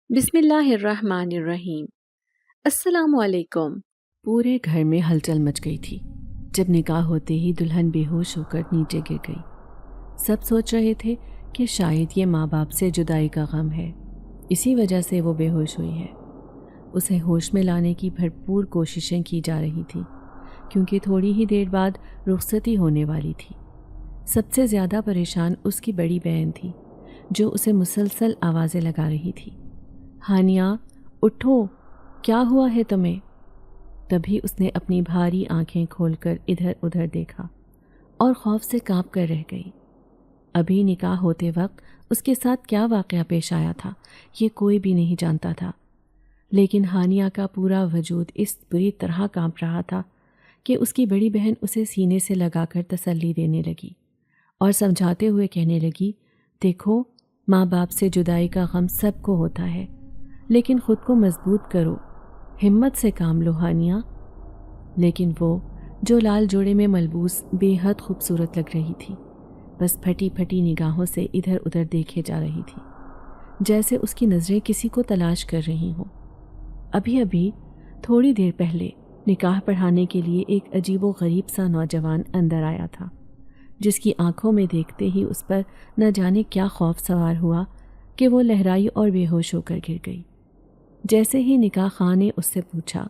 بسم اللہ الرحمن الرحیم۔ السلام علیکم۔ پورے گھر میں ہلچل مچ گئی تھی جب نکاح ہوتے ہی دلہن بے ہوش ہو کر نیچے گر گئی۔ سب سوچ رہے تھے کہ شاید یہ ماں باپ سے جدائی کا غم ہے، اسی وجہ سے وہ بے ہوش ہوئی ہے۔ اسے ہوش میں لانے کی بھرپور کوششیں کی جا رہی تھیں کیونکہ تھوڑی ہی دیر بعد رخصتی ہونے والی تھی۔ سب سے زیادہ پریشان اس کی بڑی بہن تھی جو اسے مسلسل آوازیں لگا رہی تھی، ہانیہ اٹھو، کیا ہوا ہے تمہیں؟ تبھی اس نے اپنی بھاری آنکھیں کھول کر ادھر ادھر دیکھا اور خوف سے کانپ کر رہ گئی۔ ابھی نکاح ہوتے وقت اس کے ساتھ کیا واقعہ پیش آیا تھا یہ کوئی بھی نہیں جانتا تھا، لیکن ہانیہ کا پورا وجود اس بری طرح کانپ رہا تھا کہ اس کی بڑی بہن اسے سینے سے لگا کر تسلی دینے لگی اور سمجھاتے ہوئے کہنے لگی، دیکھو ماں باپ سے جدائی کا غم سب کو ہوتا ہے، لیکن خود کو مضبوط کرو، ہمت سے کام لو ہانیہ۔ لیکن وہ جو لال جوڑے میں ملبوس بے حد خوبصورت لگ رہی تھی، بس پھٹی پھٹی نگاہوں سے ادھر ادھر دیکھے جا رہی تھی، جیسے اس کی نظریں کسی کو تلاش کر رہی ہوں۔ ابھی ابھی تھوڑی دیر پہلے نکاح پڑھانے کے لیے ایک عجیب و غریب سا نوجوان اندر آیا تھا، جس کی آنکھوں میں دیکھتے ہی اس پر نہ جانے کیا خوف سوار ہوا کہ وہ لہرائی اور بے ہوش ہو کر گر گئی۔ جیسے ہی نکاح خواہ نے اس سے پوچھا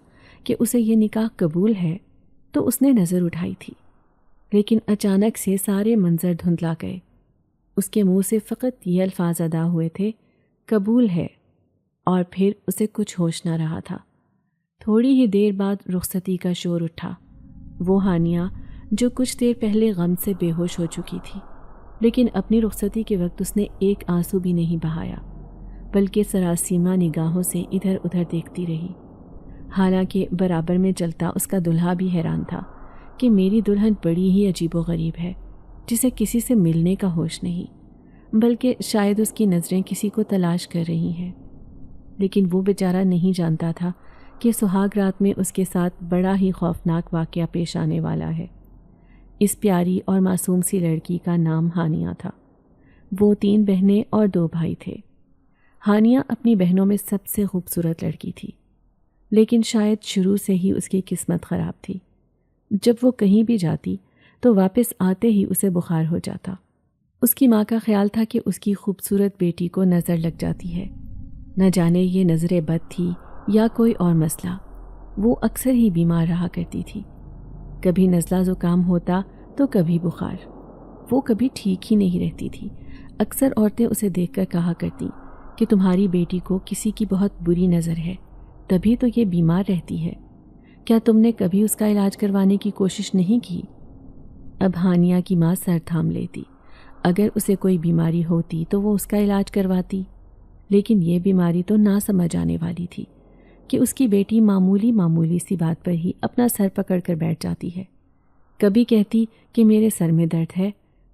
کہ اسے یہ نکاح قبول ہے تو اس نے نظر اٹھائی تھی، لیکن اچانک سے سارے منظر دھندلا گئے۔ اس کے منہ سے فقط یہ الفاظ ادا ہوئے تھے، قبول ہے، اور پھر اسے کچھ ہوش نہ رہا تھا۔ تھوڑی ہی دیر بعد رخصتی کا شور اٹھا۔ وہ ہانیہ جو کچھ دیر پہلے غم سے بے ہوش ہو چکی تھی، لیکن اپنی رخصتی کے وقت اس نے ایک آنسو بھی نہیں بہایا، بلکہ سراسیمہ نگاہوں سے ادھر ادھر دیکھتی رہی۔ حالانکہ برابر میں چلتا اس کا دلہا بھی حیران تھا کہ میری دلہن بڑی ہی عجیب و غریب ہے، جسے کسی سے ملنے کا ہوش نہیں، بلکہ شاید اس کی نظریں کسی کو تلاش کر رہی ہیں۔ لیکن وہ بیچارہ نہیں جانتا تھا کہ سہاگ رات میں اس کے ساتھ بڑا ہی خوفناک واقعہ پیش آنے والا ہے۔ اس پیاری اور معصوم سی لڑکی کا نام ہانیہ تھا۔ وہ 3 بہنیں اور 2 بھائی تھے۔ ہانیہ اپنی بہنوں میں سب سے خوبصورت لڑکی تھی، لیکن شاید شروع سے ہی اس کی قسمت خراب تھی۔ جب وہ کہیں بھی جاتی تو واپس آتے ہی اسے بخار ہو جاتا۔ اس کی ماں کا خیال تھا کہ اس کی خوبصورت بیٹی کو نظر لگ جاتی ہے، نہ جانے یہ نظر بد تھی یا کوئی اور مسئلہ۔ وہ اکثر ہی بیمار رہا کرتی تھی، کبھی نزلہ زکام ہوتا تو کبھی بخار۔ وہ کبھی ٹھیک ہی نہیں رہتی تھی۔ اکثر عورتیں اسے دیکھ کر کہا کرتی کہ تمہاری بیٹی کو کسی کی بہت بری نظر ہے، تبھی تو یہ بیمار رہتی ہے، کیا تم نے کبھی اس کا علاج کروانے کی کوشش نہیں کی؟ اب ہانیہ کی ماں سر تھام لیتی۔ اگر اسے کوئی بیماری ہوتی تو وہ اس کا علاج کرواتی، لیکن یہ بیماری تو نہ سمجھ آنے والی تھی کہ اس کی بیٹی معمولی سی بات پر ہی اپنا سر پکڑ کر بیٹھ جاتی ہے۔ کبھی کہتی کہ میرے سر میں درد ہے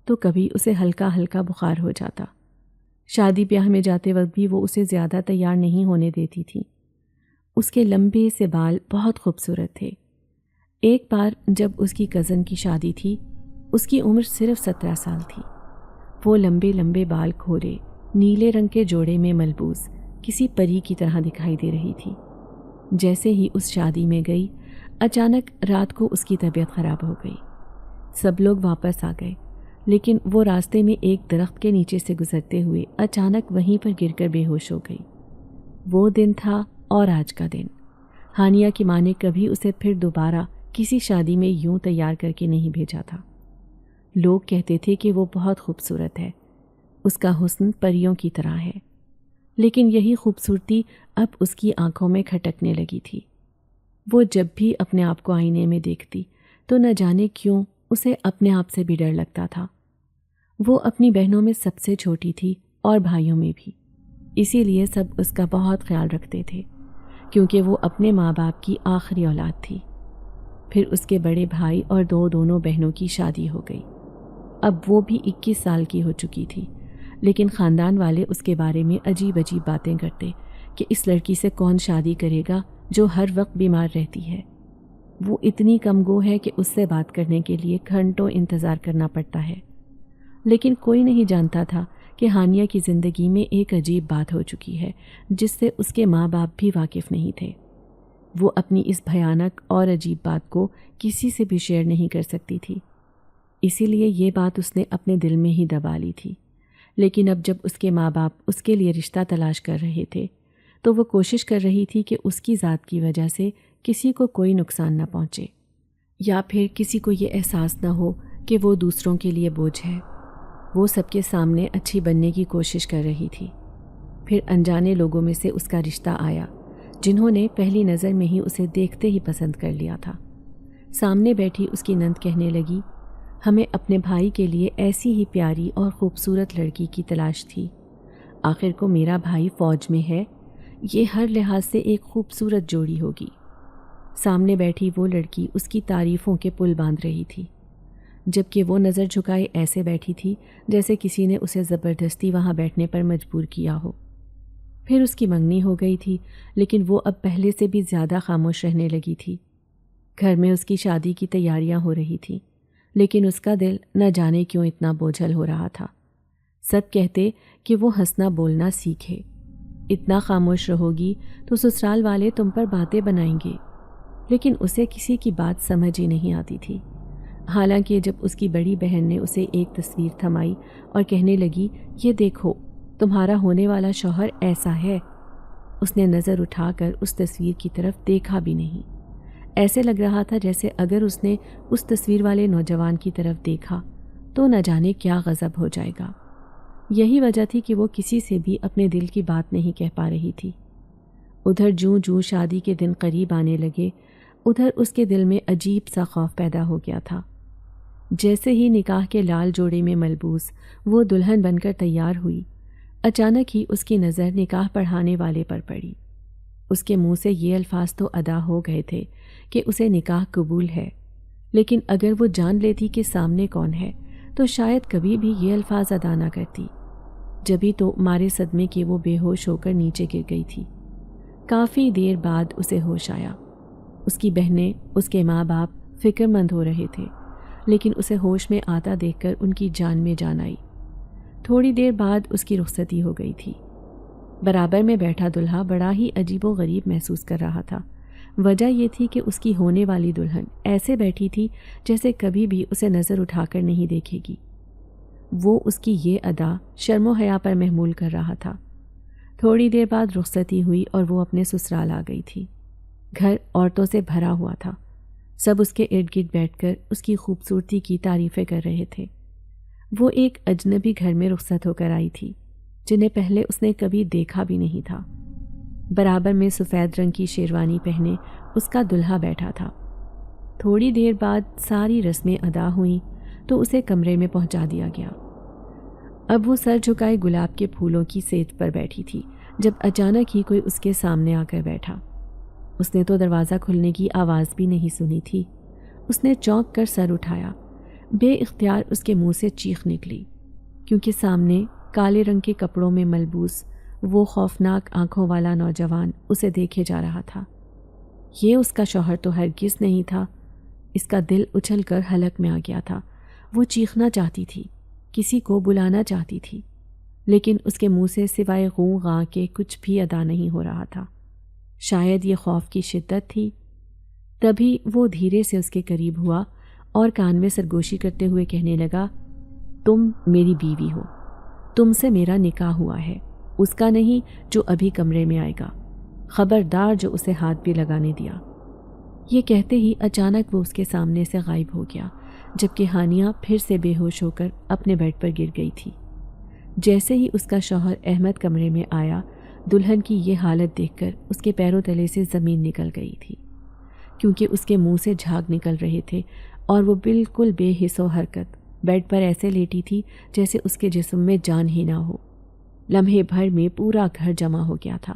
تو کبھی اسے ہلکا ہلکا بخار ہو جاتا۔ شادی بیاہ میں جاتے وقت بھی وہ اسے زیادہ تیار نہیں ہونے دیتی تھی۔ اس کے لمبے سے بال بہت خوبصورت تھے۔ ایک بار جب اس کی کزن کی شادی تھی، اس کی عمر صرف 17 سال تھی۔ وہ لمبے لمبے بال کھولے نیلے رنگ کے جوڑے میں ملبوس کسی پری کی طرح دکھائی دے رہی تھی۔ جیسے ہی اس شادی میں گئی، اچانک رات کو اس کی طبیعت خراب ہو گئی۔ سب لوگ واپس آ گئے، لیکن وہ راستے میں ایک درخت کے نیچے سے گزرتے ہوئے اچانک وہیں پر گر کر بے ہوش ہو گئی۔ وہ دن تھا اور آج کا دن۔ ہانیہ کی ماں نے کبھی اسے پھر دوبارہ کسی شادی میں یوں تیار کر کے نہیں بھیجا تھا۔ لوگ کہتے تھے کہ وہ بہت خوبصورت ہے، اس کا حسن پریوں کی طرح ہے، لیکن یہی خوبصورتی اب اس کی آنکھوں میں کھٹکنے لگی تھی۔ وہ جب بھی اپنے آپ کو آئینے میں دیکھتی تو نہ جانے کیوں اسے اپنے آپ سے بھی ڈر لگتا تھا۔ وہ اپنی بہنوں میں سب سے چھوٹی تھی اور بھائیوں میں بھی، اسی لیے سب اس کا بہت خیال رکھتے تھے، کیونکہ وہ اپنے ماں باپ کی آخری اولاد تھی۔ پھر اس کے بڑے بھائی اور دونوں بہنوں کی شادی ہو گئی۔ اب وہ بھی 21 سال کی ہو چکی تھی، لیکن خاندان والے اس کے بارے میں عجیب باتیں کرتے کہ اس لڑکی سے کون شادی کرے گا جو ہر وقت بیمار رہتی ہے۔ وہ اتنی کم گو ہے کہ اس سے بات کرنے کے لیے گھنٹوں انتظار کرنا پڑتا ہے۔ لیکن کوئی نہیں جانتا تھا کہ ہانیہ کی زندگی میں ایک عجیب بات ہو چکی ہے جس سے اس کے ماں باپ بھی واقف نہیں تھے۔ وہ اپنی اس بھیانک اور عجیب بات کو کسی سے بھی شیئر نہیں کر سکتی تھی، اسی لیے یہ بات اس نے اپنے دل میں ہی دبا لی تھی۔ لیکن اب جب اس کے ماں باپ اس کے لیے رشتہ تلاش کر رہے تھے تو وہ کوشش کر رہی تھی کہ اس کی ذات کی وجہ سے کسی کو کوئی نقصان نہ پہنچے، یا پھر کسی کو یہ احساس نہ ہو کہ وہ دوسروں کے لیے بوجھ ہے۔ وہ سب کے سامنے اچھی بننے کی کوشش کر رہی تھی۔ پھر انجانے لوگوں میں سے اس کا رشتہ آیا جنہوں نے پہلی نظر میں ہی اسے دیکھتے ہی پسند کر لیا تھا۔ سامنے بیٹھی اس کی نند کہنے لگی، ہمیں اپنے بھائی کے لیے ایسی ہی پیاری اور خوبصورت لڑکی کی تلاش تھی۔ آخر کو میرا بھائی فوج میں ہے، یہ ہر لحاظ سے ایک خوبصورت جوڑی ہوگی۔ سامنے بیٹھی وہ لڑکی اس کی تعریفوں کے پل باندھ رہی تھی، جبکہ وہ نظر جھکائے ایسے بیٹھی تھی جیسے کسی نے اسے زبردستی وہاں بیٹھنے پر مجبور کیا ہو۔ پھر اس کی منگنی ہو گئی تھی، لیکن وہ اب پہلے سے بھی زیادہ خاموش رہنے لگی تھی۔ گھر میں اس کی شادی کی تیاریاں ہو رہی تھیں، لیکن اس کا دل نہ جانے کیوں اتنا بوجھل ہو رہا تھا۔ سب کہتے کہ وہ ہنسنا بولنا سیکھے، اتنا خاموش رہو گی تو سسرال والے تم پر باتیں بنائیں گے، لیکن اسے کسی کی بات سمجھ ہی نہیں آتی تھی۔ حالانکہ جب اس کی بڑی بہن نے اسے ایک تصویر تھمائی اور کہنے لگی، یہ دیکھو تمہارا ہونے والا شوہر ایسا ہے، اس نے نظر اٹھا کر اس تصویر کی طرف دیکھا بھی نہیں۔ ایسے لگ رہا تھا جیسے اگر اس نے اس تصویر والے نوجوان کی طرف دیکھا تو نہ جانے کیا غضب ہو جائے گا۔ یہی وجہ تھی کہ وہ کسی سے بھی اپنے دل کی بات نہیں کہہ پا رہی تھی۔ ادھر جوں جوں شادی کے دن قریب آنے لگے، ادھر اس کے دل میں عجیب سا خوف پیدا ہو گیا تھا۔ جیسے ہی نکاح کے لال جوڑے میں ملبوس وہ دلہن بن کر تیار ہوئی، اچانک ہی اس کی نظر نکاح پڑھانے والے پر پڑی۔ اس کے منہ سے یہ الفاظ تو ادا ہو گئے تھے کہ اسے نکاح قبول ہے، لیکن اگر وہ جان لیتی کہ سامنے کون ہے تو شاید کبھی بھی یہ الفاظ ادا نہ کرتی۔ جبھی تو مارے صدمے کے وہ بے ہوش ہو کر نیچے گر گئی تھی۔ کافی دیر بعد اسے ہوش آیا۔ اس کی بہنیں، اس کے ماں باپ فکر مند ہو رہے تھے، لیکن اسے ہوش میں آتا دیکھ کر ان کی جان میں جان آئی۔ تھوڑی دیر بعد اس کی رخصتی ہو گئی تھی۔ برابر میں بیٹھا دلہا بڑا ہی عجیب و غریب محسوس کر رہا تھا۔ وجہ یہ تھی کہ اس کی ہونے والی دلہن ایسے بیٹھی تھی جیسے کبھی بھی اسے نظر اٹھا کر نہیں دیکھے گی۔ وہ اس کی یہ ادا شرم و حیا پر محمول کر رہا تھا۔ تھوڑی دیر بعد رخصتی ہوئی اور وہ اپنے سسرال آ گئی تھی۔ گھر عورتوں سے بھرا ہوا تھا۔ سب اس کے ارد گرد بیٹھ کر اس کی خوبصورتی کی تعریفیں کر رہے تھے۔ وہ ایک اجنبی گھر میں رخصت ہو کر آئی تھی جنہیں پہلے اس نے کبھی دیکھا بھی نہیں تھا۔ برابر میں سفید رنگ کی شیروانی پہنے اس کا دلہا بیٹھا تھا۔ تھوڑی دیر بعد ساری رسمیں ادا ہوئیں تو اسے کمرے میں پہنچا دیا گیا۔ اب وہ سر جھکائے گلاب کے پھولوں کی سیج پر بیٹھی تھی جب اچانک ہی کوئی اس کے سامنے آ کر بیٹھا۔ اس نے تو دروازہ کھلنے کی آواز بھی نہیں سنی تھی۔ اس نے چونک کر سر اٹھایا۔ بے اختیار اس کے منہ سے چیخ نکلی، کیونکہ سامنے کالے رنگ کے کپڑوں میں ملبوس وہ خوفناک آنکھوں والا نوجوان اسے دیکھے جا رہا تھا۔ یہ اس کا شوہر تو ہرگز نہیں تھا۔ اس کا دل اچھل کر حلق میں آ گیا تھا۔ وہ چیخنا چاہتی تھی، کسی کو بلانا چاہتی تھی، لیکن اس کے منہ سے سوائے غوں غاں کے کچھ بھی ادا نہیں ہو رہا تھا۔ شاید یہ خوف کی شدت تھی۔ تبھی وہ دھیرے سے اس کے قریب ہوا اور کان میں سرگوشی کرتے ہوئے کہنے لگا، تم میری بیوی ہو، تم سے میرا نکاح ہوا ہے، اس کا نہیں جو ابھی کمرے میں آئے گا، خبردار جو اسے ہاتھ بھی لگانے دیا۔ یہ کہتے ہی اچانک وہ اس کے سامنے سے غائب ہو گیا، جبکہ ہانیہ پھر سے بے ہوش ہو کر اپنے بیڈ پر گر گئی تھی۔ جیسے ہی اس کا شوہر احمد کمرے میں آیا، دلہن کی یہ حالت دیکھ کر اس کے پیروں تلے سے زمین نکل گئی تھی، کیونکہ اس کے منہ سے جھاگ نکل رہے تھے اور وہ بالکل بے حس و حرکت بیڈ پر ایسے لیٹی تھی جیسے اس کے جسم میں جان ہی نہ ہو۔ لمحے بھر میں پورا گھر جمع ہو گیا تھا،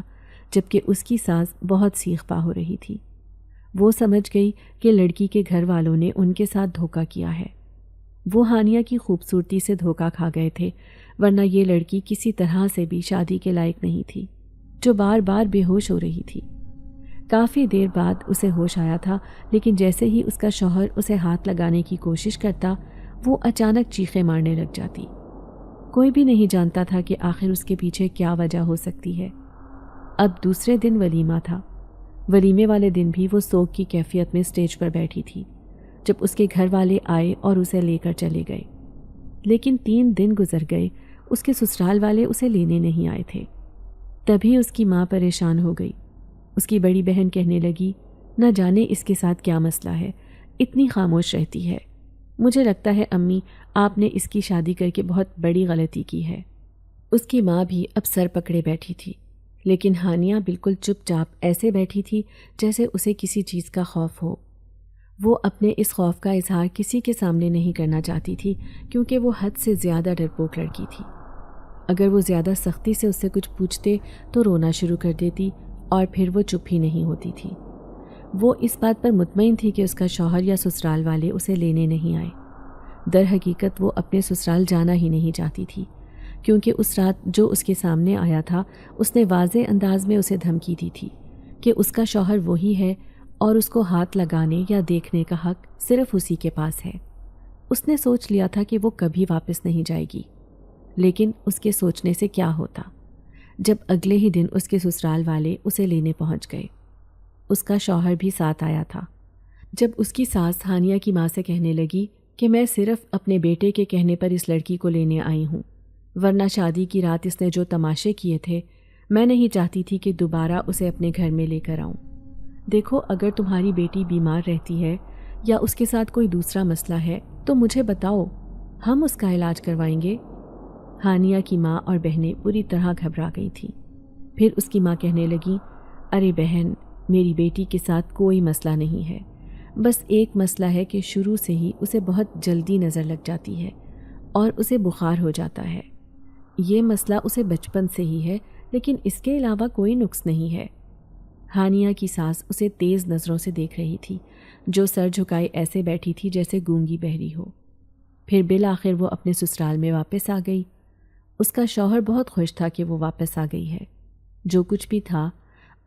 جبکہ اس کی سانس بہت سیخ پا ہو رہی تھی۔ وہ سمجھ گئی کہ لڑکی کے گھر والوں نے ان کے ساتھ دھوکہ کیا ہے۔ وہ ہانیہ کی خوبصورتی سے دھوکہ کھا گئے تھے، ورنہ یہ لڑکی کسی طرح سے بھی شادی کے لائق نہیں تھی، جو بار بار بے ہوش ہو رہی تھی۔ کافی دیر بعد اسے ہوش آیا تھا، لیکن جیسے ہی اس کا شوہر اسے ہاتھ لگانے کی کوشش کرتا، وہ اچانک چیخیں مارنے لگ جاتی۔ کوئی بھی نہیں جانتا تھا کہ آخر اس کے پیچھے کیا وجہ ہو سکتی ہے۔ اب دوسرے دن ولیمہ تھا۔ ولیمے والے دن بھی وہ سوگ کی کیفیت میں سٹیج پر بیٹھی تھی جب اس کے گھر والے آئے اور اسے لے کر چلے گئے، لیکن 3 دن گزر گئے، اس کے سسرال والے اسے لینے نہیں آئے تھے۔ تبھی اس کی ماں پریشان ہو گئی۔ اس کی بڑی بہن کہنے لگی، نہ جانے اس کے ساتھ کیا مسئلہ ہے، اتنی خاموش رہتی ہے۔ مجھے لگتا ہے امی آپ نے اس کی شادی کر کے بہت بڑی غلطی کی ہے۔ اس کی ماں بھی اب سر پکڑے بیٹھی تھی، لیکن ہانیہ بالکل چپ چاپ ایسے بیٹھی تھی جیسے اسے کسی چیز کا خوف ہو۔ وہ اپنے اس خوف کا اظہار کسی کے سامنے نہیں کرنا چاہتی تھی کیونکہ وہ حد سے زیادہ ڈرپوک لڑکی تھی۔ اگر وہ زیادہ سختی سے اس سے کچھ پوچھتے تو رونا شروع کر دیتی اور پھر وہ چپ ہی نہیں ہوتی تھی۔ وہ اس بات پر مطمئن تھی کہ اس کا شوہر یا سسرال والے اسے لینے نہیں آئے۔ در حقیقت وہ اپنے سسرال جانا ہی نہیں چاہتی تھی، کیونکہ اس رات جو اس کے سامنے آیا تھا اس نے واضح انداز میں اسے دھمکی دی تھی کہ اس کا شوہر وہی ہے اور اس کو ہاتھ لگانے یا دیکھنے کا حق صرف اسی کے پاس ہے۔ اس نے سوچ لیا تھا کہ وہ کبھی واپس نہیں جائے گی، لیکن اس کے سوچنے سے کیا ہوتا جب اگلے ہی دن اس کے سسرال والے اسے لینے پہنچ گئے۔ اس کا شوہر بھی ساتھ آیا تھا۔ جب اس کی ساس ہانیہ کی ماں سے کہنے لگی کہ میں صرف اپنے بیٹے کے کہنے پر اس لڑکی کو لینے آئی ہوں، ورنہ شادی کی رات اس نے جو تماشے کیے تھے میں نہیں چاہتی تھی کہ دوبارہ اسے اپنے گھر میں لے کر آؤں۔ دیکھو اگر تمہاری بیٹی بیمار رہتی ہے یا اس کے ساتھ کوئی دوسرا مسئلہ ہے تو مجھے بتاؤ، ہم اس کا علاج کروائیں گے۔ ہانیہ کی ماں اور بہنیں پوری طرح گھبرا گئی تھیں۔ پھر اس کی ماں کہنے لگی، ارے بہن، میری بیٹی کے ساتھ کوئی مسئلہ نہیں ہے، بس ایک مسئلہ ہے کہ شروع سے ہی اسے بہت جلدی نظر لگ جاتی ہے اور اسے بخار ہو جاتا ہے۔ یہ مسئلہ اسے بچپن سے ہی ہے، لیکن اس کے علاوہ کوئی نقص نہیں ہے۔ ہانیہ کی ساس اسے تیز نظروں سے دیکھ رہی تھی، جو سر جھکائے ایسے بیٹھی تھی جیسے گونگی بہری ہو۔ پھر بالآخر وہ اپنے سسرال میں واپس آ گئی۔ اس کا شوہر بہت خوش تھا کہ وہ واپس آ گئی ہے۔ جو کچھ بھی تھا،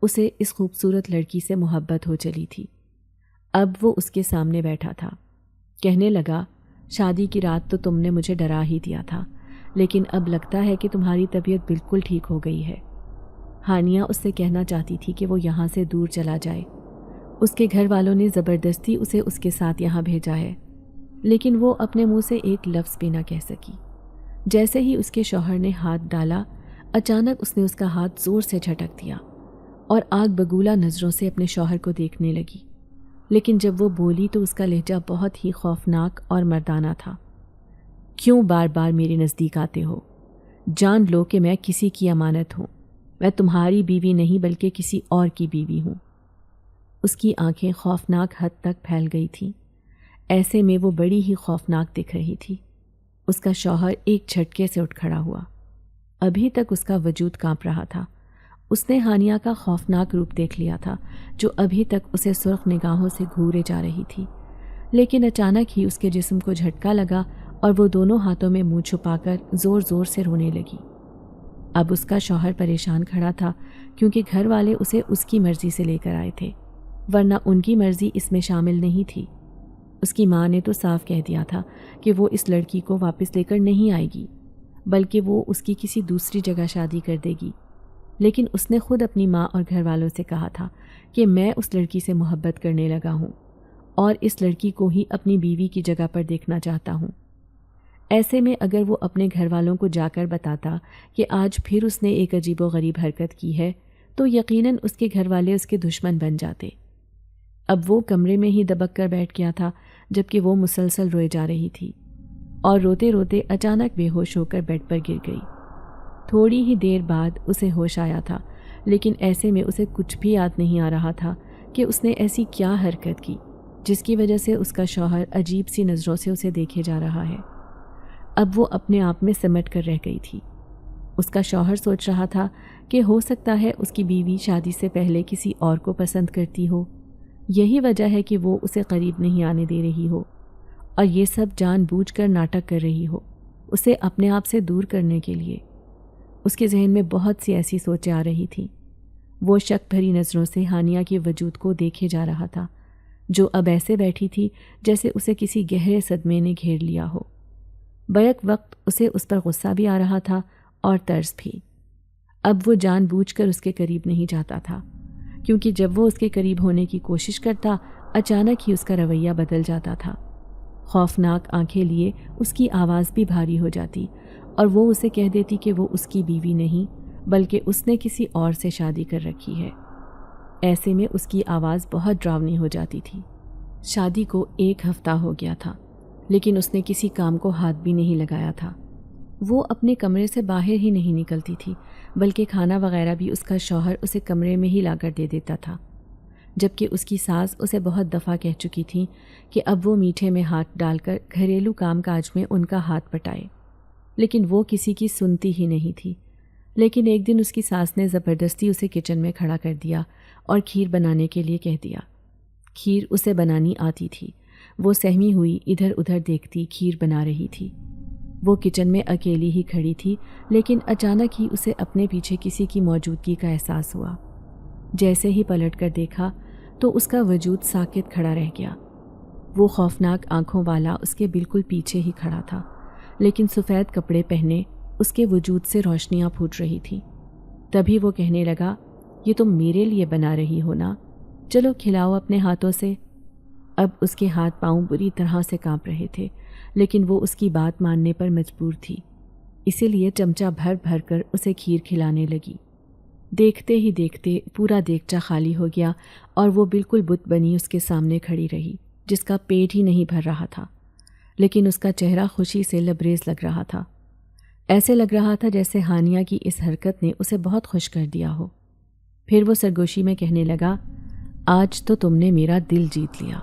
اسے اس خوبصورت لڑکی سے محبت ہو چلی تھی۔ اب وہ اس کے سامنے بیٹھا تھا۔ کہنے لگا، شادی کی رات تو تم نے مجھے ڈرا ہی دیا تھا، لیکن اب لگتا ہے کہ تمہاری طبیعت بالکل ٹھیک ہو گئی ہے۔ ہانیہ اس سے کہنا چاہتی تھی کہ وہ یہاں سے دور چلا جائے۔ اس کے گھر والوں نے زبردستی اسے اس کے ساتھ یہاں بھیجا ہے، لیکن وہ اپنے منہ سے ایک لفظ بھی نہ کہہ سکی۔ جیسے ہی اس کے شوہر نے ہاتھ ڈالا، اچانک اس نے اس کا ہاتھ زور سے جھٹک دیا اور آگ بگولا نظروں سے اپنے شوہر کو دیکھنے لگی۔ لیکن جب وہ بولی تو اس کا لہجہ بہت ہی خوفناک اور مردانہ تھا۔ کیوں بار بار میرے نزدیک آتے ہو؟ جان لو کہ میں کسی کی امانت ہوں، میں تمہاری بیوی نہیں بلکہ کسی اور کی بیوی ہوں۔ اس کی آنکھیں خوفناک حد تک پھیل گئی تھیں، ایسے میں وہ بڑی ہی خوفناک دکھ رہی تھی۔ اس کا شوہر ایک جھٹکے سے اٹھ کھڑا ہوا۔ ابھی تک اس کا وجود کانپ رہا تھا۔ اس نے ہانیہ کا خوفناک روپ دیکھ لیا تھا، جو ابھی تک اسے سرخ نگاہوں سے گھورے جا رہی تھی، لیکن اچانک ہی اس کے جسم کو جھٹکا لگا اور وہ دونوں ہاتھوں میں منہ چھپا کر زور زور سے رونے لگی۔ اب اس کا شوہر پریشان کھڑا تھا، کیونکہ گھر والے اسے اس کی مرضی سے لے کر آئے تھے، ورنہ ان کی مرضی اس میں شامل نہیں تھی۔ اس کی ماں نے تو صاف کہہ دیا تھا کہ وہ اس لڑکی کو واپس لے کر نہیں آئے گی، بلکہ وہ اس کی کسی دوسری جگہ شادی کر دے گی۔ لیکن اس نے خود اپنی ماں اور گھر والوں سے کہا تھا کہ میں اس لڑکی سے محبت کرنے لگا ہوں اور اس لڑکی کو ہی اپنی بیوی کی جگہ پر دیکھنا چاہتا ہوں۔ ایسے میں اگر وہ اپنے گھر والوں کو جا کر بتاتا کہ آج پھر اس نے ایک عجیب و غریب حرکت کی ہے تو یقیناً اس کے گھر والے اس کے دشمن بن جاتے۔ اب وہ کمرے میں ہی دبک کر بیٹھ گیا تھا، جبکہ وہ مسلسل روئے جا رہی تھی اور روتے روتے اچانک بے ہوش ہو کر بیڈ پر گر گئی۔ تھوڑی ہی دیر بعد اسے ہوش آیا تھا، لیکن ایسے میں اسے کچھ بھی یاد نہیں آ رہا تھا کہ اس نے ایسی کیا حرکت کی جس کی وجہ سے اس کا شوہر عجیب سی نظروں سے اسے دیکھے جا رہا ہے۔ اب وہ اپنے آپ میں سمٹ کر رہ گئی تھی۔ اس کا شوہر سوچ رہا تھا کہ ہو سکتا ہے اس کی بیوی شادی سے پہلے کسی اور کو پسند کرتی ہو، یہی وجہ ہے کہ وہ اسے قریب نہیں آنے دے رہی ہو اور یہ سب جان بوجھ کر ناٹک کر رہی ہو، اسے اپنے آپ سے دور کرنے کے لیے۔ اس کے ذہن میں بہت سی ایسی سوچیں آ رہی تھیں۔ وہ شک بھری نظروں سے ہانیہ کے وجود کو دیکھے جا رہا تھا، جو اب ایسے بیٹھی تھی جیسے اسے کسی گہرے صدمے نے گھیر لیا ہو۔ بیک وقت اسے اس پر غصہ بھی آ رہا تھا اور طرز بھی۔ اب وہ جان بوجھ کر اس کے قریب نہیں جاتا تھا، کیونکہ جب وہ اس کے قریب ہونے کی کوشش کرتا اچانک ہی اس کا رویہ بدل جاتا تھا۔ خوفناک آنکھیں لیے اس کی آواز بھی بھاری ہو جاتی اور وہ اسے کہہ دیتی کہ وہ اس کی بیوی نہیں بلکہ اس نے کسی اور سے شادی کر رکھی ہے۔ ایسے میں اس کی آواز بہت ڈراؤنی ہو جاتی تھی۔ شادی کو 1 ہفتہ ہو گیا تھا، لیکن اس نے کسی کام کو ہاتھ بھی نہیں لگایا تھا۔ وہ اپنے کمرے سے باہر ہی نہیں نکلتی تھی، بلکہ کھانا وغیرہ بھی اس کا شوہر اسے کمرے میں ہی لا کر دے دیتا تھا، جبکہ اس کی ساس اسے بہت دفعہ کہہ چکی تھی کہ اب وہ میٹھے میں ہاتھ ڈال کر گھریلو کام کاج میں ان کا ہاتھ بٹائے، لیکن وہ کسی کی سنتی ہی نہیں تھی۔ لیکن ایک دن اس کی ساس نے زبردستی اسے کچن میں کھڑا کر دیا اور کھیر بنانے کے لیے کہہ دیا۔ کھیر اسے بنانی آتی تھی، وہ سہمی ہوئی ادھر ادھر دیکھتی کھیر بنا رہی تھی۔ وہ کچن میں اکیلی ہی کھڑی تھی، لیکن اچانک ہی اسے اپنے پیچھے کسی کی موجودگی کا احساس ہوا۔ جیسے ہی پلٹ کر دیکھا تو اس کا وجود ساکت کھڑا رہ گیا۔ وہ خوفناک آنکھوں والا اس کے بالکل پیچھے ہی کھڑا تھا، لیکن سفید کپڑے پہنے اس کے وجود سے روشنیاں پھوٹ رہی تھیں۔ تبھی وہ کہنے لگا، یہ تم میرے لیے بنا رہی ہو نا، چلو کھلاؤ اپنے ہاتھوں سے۔ اب اس کے ہاتھ پاؤں بری طرح سے کانپ رہے تھے، لیکن وہ اس کی بات ماننے پر مجبور تھی، اسی لیے چمچہ بھر بھر کر اسے کھیر کھلانے لگی۔ دیکھتے ہی دیکھتے پورا دیگچہ خالی ہو گیا اور وہ بالکل بت بنی اس کے سامنے کھڑی رہی، جس کا پیٹ ہی نہیں بھر رہا تھا، لیکن اس کا چہرہ خوشی سے لبریز لگ رہا تھا۔ ایسے لگ رہا تھا جیسے ہانیہ کی اس حرکت نے اسے بہت خوش کر دیا ہو۔ پھر وہ سرگوشی میں کہنے لگا، آج تو تم نے میرا دل جیت لیا،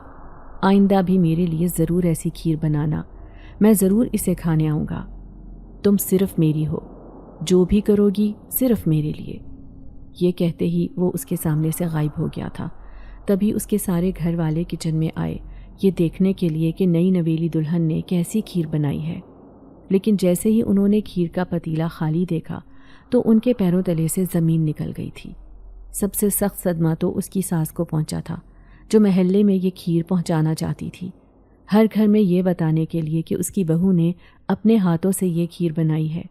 آئندہ بھی میرے لیے ضرور ایسی کھیر بنانا، میں ضرور اسے کھانے آؤں گا۔ تم صرف میری ہو، جو بھی کرو گی صرف میرے لیے۔ یہ کہتے ہی وہ اس کے سامنے سے غائب ہو گیا تھا۔ تبھی اس کے سارے گھر والے کچن میں آئے، یہ دیکھنے کے لیے کہ نئی نویلی دلہن نے کیسی کھیر بنائی ہے۔ لیکن جیسے ہی انہوں نے کھیر کا پتیلا خالی دیکھا تو ان کے پیروں تلے سے زمین نکل گئی تھی۔ سب سے سخت صدمہ تو اس کی ساس کو پہنچا تھا، جو محلے میں یہ کھیر پہنچانا چاہتی تھی، ہر گھر میں یہ بتانے کے لیے کہ اس کی بہو نے اپنے ہاتھوں سے یہ کھیر بنائی ہے۔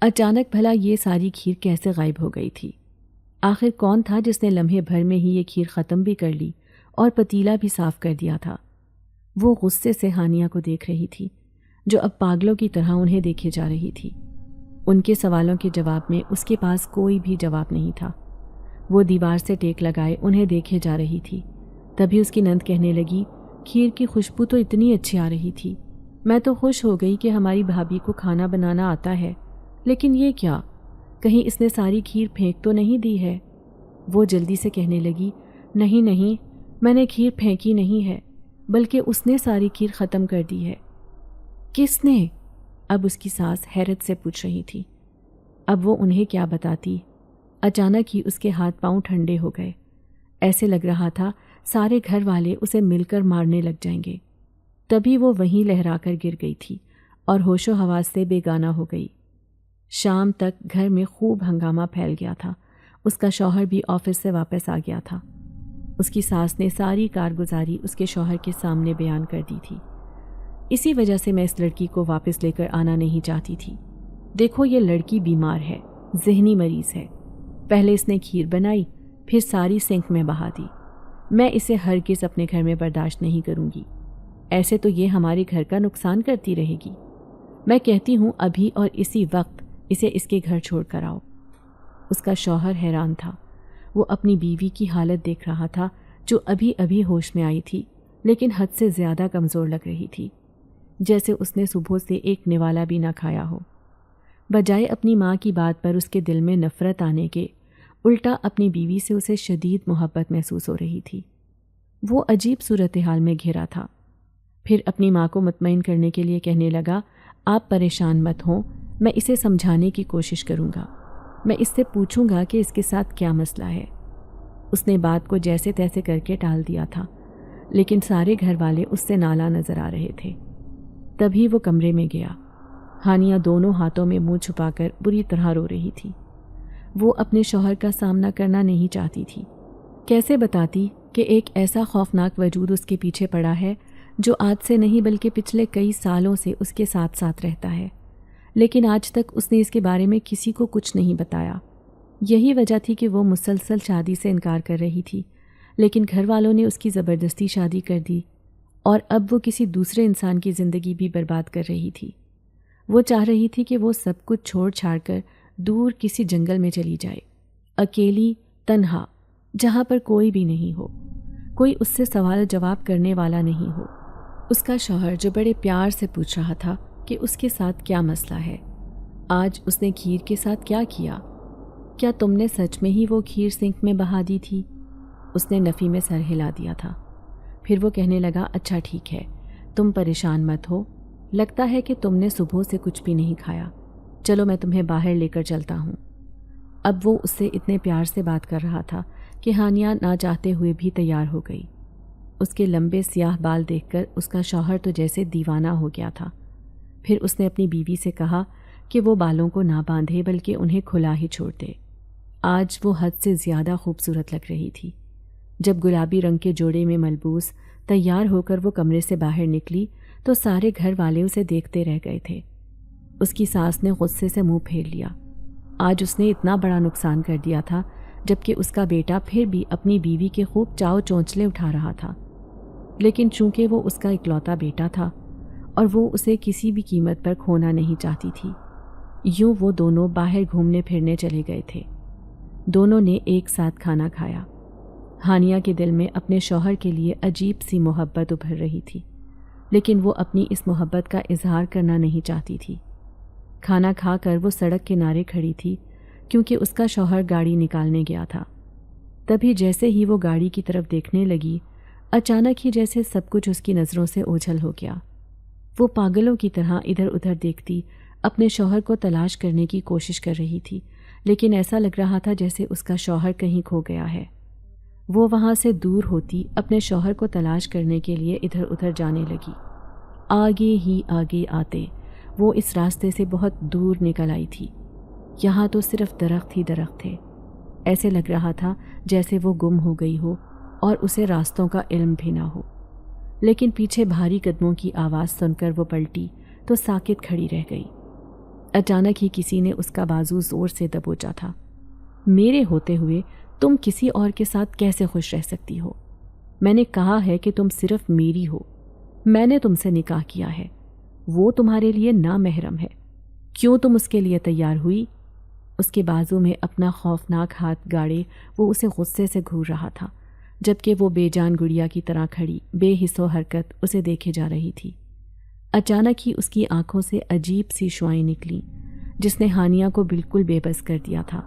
اچانک بھلا یہ ساری کھیر کیسے غائب ہو گئی تھی؟ آخر کون تھا جس نے لمحے بھر میں ہی یہ کھیر ختم بھی کر لی اور پتیلا بھی صاف کر دیا تھا؟ وہ غصے سے ہانیہ کو دیکھ رہی تھی، جو اب پاگلوں کی طرح انہیں دیکھے جا رہی تھی۔ ان کے سوالوں کے جواب میں اس کے پاس کوئی بھی جواب نہیں تھا۔ وہ دیوار سے ٹیک لگائے انہیں دیکھے جا رہی تھی۔ تبھی اس کی نند کہنے لگی، کھیر کی خوشبو تو اتنی اچھی آ رہی تھی، میں تو خوش ہو گئی کہ ہماری بھابھی کو کھانا بنانا آتا ہے، لیکن یہ کیا، کہیں اس نے ساری کھیر پھینک تو نہیں دی ہے؟ وہ جلدی سے کہنے لگی، نہیں نہیں، میں نے کھیر پھینکی نہیں ہے، بلکہ اس نے ساری کھیر ختم کر دی ہے۔ کس نے؟ اب اس کی ساس حیرت سے پوچھ رہی تھی۔ اب وہ انہیں کیا بتاتی؟ اچانک ہی اس کے ہاتھ پاؤں ٹھنڈے ہو گئے، ایسے لگ رہا تھا سارے گھر والے اسے مل کر مارنے لگ جائیں گے۔ تبھی وہ وہیں لہرا کر گر گئی تھی اور ہوش و حواس سے بیگانہ ہو گئی۔ شام تک گھر میں خوب ہنگامہ پھیل گیا تھا۔ اس کا شوہر بھی آفس سے واپس آ گیا تھا۔ اس کی ساس نے ساری کارگزاری اس کے شوہر کے سامنے بیان کر دی تھی۔ اسی وجہ سے میں اس لڑکی کو واپس لے کر آنا نہیں چاہتی تھی۔ دیکھو یہ لڑکی بیمار ہے، ذہنی مریض ہے۔ پہلے اس نے کھیر بنائی، پھر ساری سنک میں بہا دی۔ میں اسے ہرگز اپنے گھر میں برداشت نہیں کروں گی، ایسے تو یہ ہمارے گھر کا نقصان کرتی رہے گی۔ میں کہتی ہوں ابھی اور اسی وقت اسے اس کے گھر چھوڑ کر آؤ۔ اس کا شوہر حیران تھا۔ وہ اپنی بیوی کی حالت دیکھ رہا تھا، جو ابھی ابھی ہوش میں آئی تھی، لیکن حد سے زیادہ کمزور لگ رہی تھی، جیسے اس نے صبح سے ایک نوالا بھی نہ کھایا ہو۔ بجائے اپنی ماں کی بات پر اس کے دل میں نفرت آنے کے، الٹا اپنی بیوی سے اسے شدید محبت محسوس ہو رہی تھی۔ وہ عجیب صورتحال میں گھرا تھا۔ پھر اپنی ماں کو مطمئن کرنے کے لیے کہنے لگا، آپ پریشان مت ہوں، میں اسے سمجھانے کی کوشش کروں گا، میں اس سے پوچھوں گا کہ اس کے ساتھ کیا مسئلہ ہے۔ اس نے بات کو جیسے تیسے کر کے ٹال دیا تھا، لیکن سارے گھر والے اس سے نالا نظر آ رہے تھے۔ تبھی وہ کمرے میں گیا۔ ہانیہ دونوں ہاتھوں میں منہ چھپا کر بری طرح رو رہی تھی۔ وہ اپنے شوہر کا سامنا کرنا نہیں چاہتی تھی۔ کیسے بتاتی کہ ایک ایسا خوفناک وجود اس کے پیچھے پڑا ہے جو آج سے نہیں بلکہ پچھلے کئی سالوں سے اس کے ساتھ ساتھ رہتا ہے، لیکن آج تک اس نے اس کے بارے میں کسی کو کچھ نہیں بتایا۔ یہی وجہ تھی کہ وہ مسلسل شادی سے انکار کر رہی تھی، لیکن گھر والوں نے اس کی زبردستی شادی کر دی اور اب وہ کسی دوسرے انسان کی زندگی بھی برباد کر رہی تھی۔ وہ چاہ رہی تھی کہ وہ سب کچھ چھوڑ چھاڑ کر دور کسی جنگل میں چلی جائے، اکیلی، تنہا، جہاں پر کوئی بھی نہیں ہو، کوئی اس سے سوال جواب کرنے والا نہیں ہو۔ اس کا شوہر جو بڑے پیار سے پوچھ رہا تھا کہ اس کے ساتھ کیا مسئلہ ہے، آج اس نے کھیر کے ساتھ کیا کیا؟ کیا تم نے سچ میں ہی وہ کھیر سنک میں بہا دی تھی؟ اس نے نفی میں سر ہلا دیا تھا۔ پھر وہ کہنے لگا، اچھا ٹھیک ہے، تم پریشان مت ہو، لگتا ہے کہ تم نے صبح سے کچھ بھی نہیں کھایا، چلو میں تمہیں باہر لے کر چلتا ہوں۔ اب وہ اس سے اتنے پیار سے بات کر رہا تھا کہ ہانیہ نہ چاہتے ہوئے بھی تیار ہو گئی۔ اس کے لمبے سیاہ بال دیکھ کر اس کا شوہر تو جیسے دیوانہ ہو گیا تھا۔ پھر اس نے اپنی بیوی سے کہا کہ وہ بالوں کو نہ باندھے بلکہ انہیں کھلا ہی چھوڑ دے۔ آج وہ حد سے زیادہ خوبصورت لگ رہی تھی۔ جب گلابی رنگ کے جوڑے میں ملبوس تیار ہو کر وہ کمرے سے باہر نکلی تو سارے گھر والے اسے دیکھتے رہ گئے تھے۔ اس کی ساس نے غصے سے منہ پھیر لیا۔ آج اس نے اتنا بڑا نقصان کر دیا تھا، جبکہ اس کا بیٹا پھر بھی اپنی بیوی کے خوب چاؤ چونچلے اٹھا رہا تھا، لیکن چونکہ وہ اس کا اکلوتا بیٹا تھا اور وہ اسے کسی بھی قیمت پر کھونا نہیں چاہتی تھی، یوں وہ دونوں باہر گھومنے پھرنے چلے گئے تھے۔ دونوں نے ایک ساتھ کھانا کھایا۔ ہانیہ کے دل میں اپنے شوہر کے لیے عجیب سی محبت ابھر رہی تھی، لیکن وہ اپنی اس محبت کا اظہار کرنا نہیں چاہتی تھی۔ کھانا کھا کر وہ سڑک کنارے کھڑی تھی کیونکہ اس کا شوہر گاڑی نکالنے گیا تھا۔ تبھی جیسے ہی وہ گاڑی کی طرف دیکھنے لگی، اچانک ہی جیسے سب کچھ اس کی نظروں سے اوجھل ہو گیا۔ وہ پاگلوں کی طرح ادھر ادھر دیکھتی اپنے شوہر کو تلاش کرنے کی کوشش کر رہی تھی، لیکن ایسا لگ رہا تھا جیسے اس کا شوہر کہیں کھو گیا ہے۔ وہ وہاں سے دور ہوتی اپنے شوہر کو تلاش کرنے کے لیے ادھر ادھر جانے لگی۔ آگے ہی آگے آتے وہ اس راستے سے بہت دور نکل آئی تھی۔ یہاں تو صرف درخت ہی درخت تھے۔ ایسے لگ رہا تھا جیسے وہ گم ہو گئی ہو اور اسے راستوں کا علم بھی نہ ہو۔ لیکن پیچھے بھاری قدموں کی آواز سن کر وہ پلٹی تو ساکت کھڑی رہ گئی۔ اچانک ہی کسی نے اس کا بازو زور سے دبوچا تھا۔ میرے ہوتے ہوئے تم کسی اور کے ساتھ کیسے خوش رہ سکتی ہو؟ میں نے کہا ہے کہ تم صرف میری ہو۔ میں نے تم سے نکاح کیا ہے، وہ تمہارے لیے نامحرم ہے، کیوں تم اس کے لیے تیار ہوئی؟ اس کے بازو میں اپنا خوفناک ہاتھ گاڑے وہ اسے غصے سے گھور رہا تھا، جبکہ وہ بے جان گڑیا کی طرح کھڑی بے حس و حرکت اسے دیکھے جا رہی تھی۔ اچانک ہی اس کی آنکھوں سے عجیب سی شعائیں نکلیں جس نے ہانیہ کو بالکل بے بس کر دیا تھا۔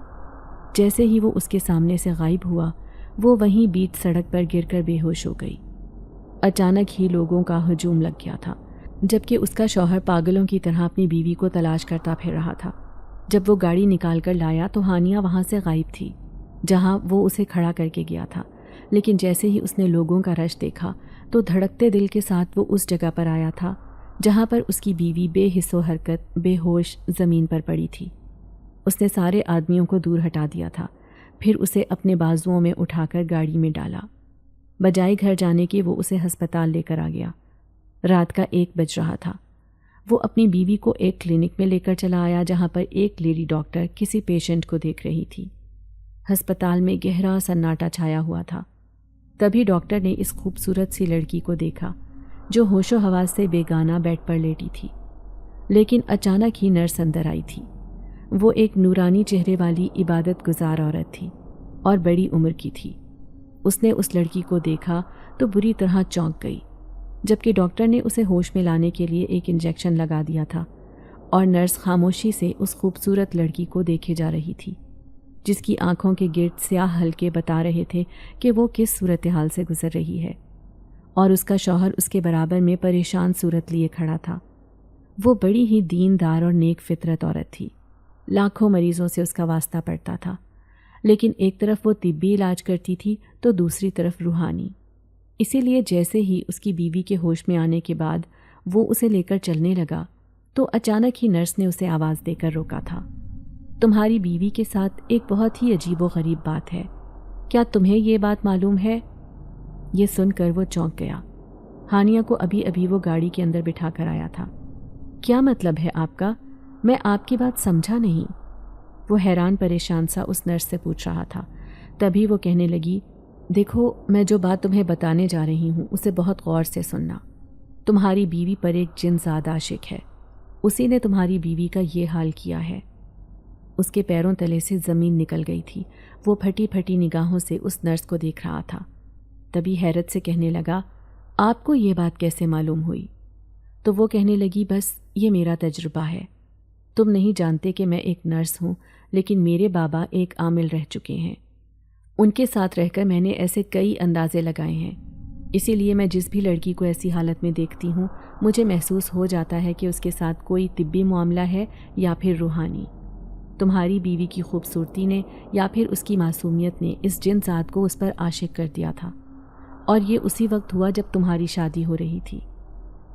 جیسے ہی وہ اس کے سامنے سے غائب ہوا، وہ وہیں بیچ سڑک پر گر کر بے ہوش ہو گئی۔ اچانک ہی لوگوں کا ہجوم لگ گیا تھا، جبکہ اس کا شوہر پاگلوں کی طرح اپنی بیوی کو تلاش کرتا پھر رہا تھا۔ جب وہ گاڑی نکال کر لایا تو ہانیہ وہاں سے غائب تھی جہاں وہ اسے کھڑا کر کے گیا تھا، لیکن جیسے ہی اس نے لوگوں کا رش دیکھا تو دھڑکتے دل کے ساتھ وہ اس جگہ پر آیا تھا جہاں پر اس کی بیوی بے حس و حرکت بے ہوش زمین پر پڑی تھی۔ اس نے سارے آدمیوں کو دور ہٹا دیا تھا، پھر اسے اپنے بازوؤں میں اٹھا کر گاڑی میں ڈالا۔ بجائے گھر جانے کے وہ اسے ہسپتال لے کر آ گیا۔ رات کا 1 بج رہا تھا۔ وہ اپنی بیوی کو ایک کلینک میں لے کر چلا آیا جہاں پر ایک لیڈی ڈاکٹر کسی پیشنٹ کو دیکھ رہی تھی۔ ہسپتال میں گہرا سناٹا چھایا ہوا تھا۔ تبھی ڈاکٹر نے اس خوبصورت سی لڑکی کو دیکھا جو ہوش و حواس سے بیگانہ بیڈ پر لیٹی تھی، لیکن اچانک ہی نرس اندر آئی تھی۔ وہ ایک نورانی چہرے والی عبادت گزار عورت تھی اور بڑی عمر کی تھی۔ اس نے اس لڑکی کو دیکھا تو بری طرح چونک گئی، جبکہ ڈاکٹر نے اسے ہوش میں لانے کے لیے ایک انجیکشن لگا دیا تھا اور نرس خاموشی سے اس خوبصورت لڑکی کو دیکھے جا رہی تھی جس کی آنکھوں کے گرد سیاہ حلقے بتا رہے تھے کہ وہ کس صورتحال سے گزر رہی ہے، اور اس کا شوہر اس کے برابر میں پریشان صورت لیے کھڑا تھا۔ وہ بڑی ہی دیندار اور نیک فطرت عورت تھی۔ لاکھوں مریضوں سے اس کا واسطہ پڑتا تھا، لیکن ایک طرف وہ طبی علاج کرتی تھی تو دوسری طرف روحانی۔ اسی لیے جیسے ہی اس کی بیوی کے ہوش میں آنے کے بعد وہ اسے لے کر چلنے لگا تو اچانک ہی نرس نے اسے آواز دے کر روکا تھا۔ تمہاری بیوی کے ساتھ ایک بہت ہی عجیب و غریب بات ہے، کیا تمہیں یہ بات معلوم ہے؟ یہ سن کر وہ چونک گیا۔ ہانیہ کو ابھی ابھی وہ گاڑی کے اندر بٹھا کر آیا تھا۔ کیا مطلب ہے آپ کا؟ میں آپ کی بات سمجھا نہیں۔ وہ حیران پریشان سا اس نرس سے پوچھ رہا تھا۔ تبھی وہ کہنے لگی، دیکھو میں جو بات تمہیں بتانے جا رہی ہوں اسے بہت غور سے سننا۔ تمہاری بیوی پر ایک جن زاد عاشق ہے، اسی نے تمہاری بیوی کا یہ حال کیا ہے۔ اس کے پیروں تلے سے زمین نکل گئی تھی۔ وہ پھٹی پھٹی نگاہوں سے اس نرس کو دیکھ رہا تھا۔ تبھی حیرت سے کہنے لگا، آپ کو یہ بات کیسے معلوم ہوئی؟ تو وہ کہنے لگی، بس یہ میرا تجربہ ہے۔ تم نہیں جانتے کہ میں ایک نرس ہوں، لیکن میرے بابا ایک عامل رہ چکے ہیں۔ ان کے ساتھ رہ کر میں نے ایسے کئی اندازے لگائے ہیں۔ اسی لیے میں جس بھی لڑکی کو ایسی حالت میں دیکھتی ہوں مجھے محسوس ہو جاتا ہے کہ اس کے ساتھ کوئی طبی معاملہ ہے یا پھر روحانی۔ تمہاری بیوی کی خوبصورتی نے یا پھر اس کی معصومیت نے اس جن ذات کو اس پر عاشق کر دیا تھا، اور یہ اسی وقت ہوا جب تمہاری شادی ہو رہی تھی،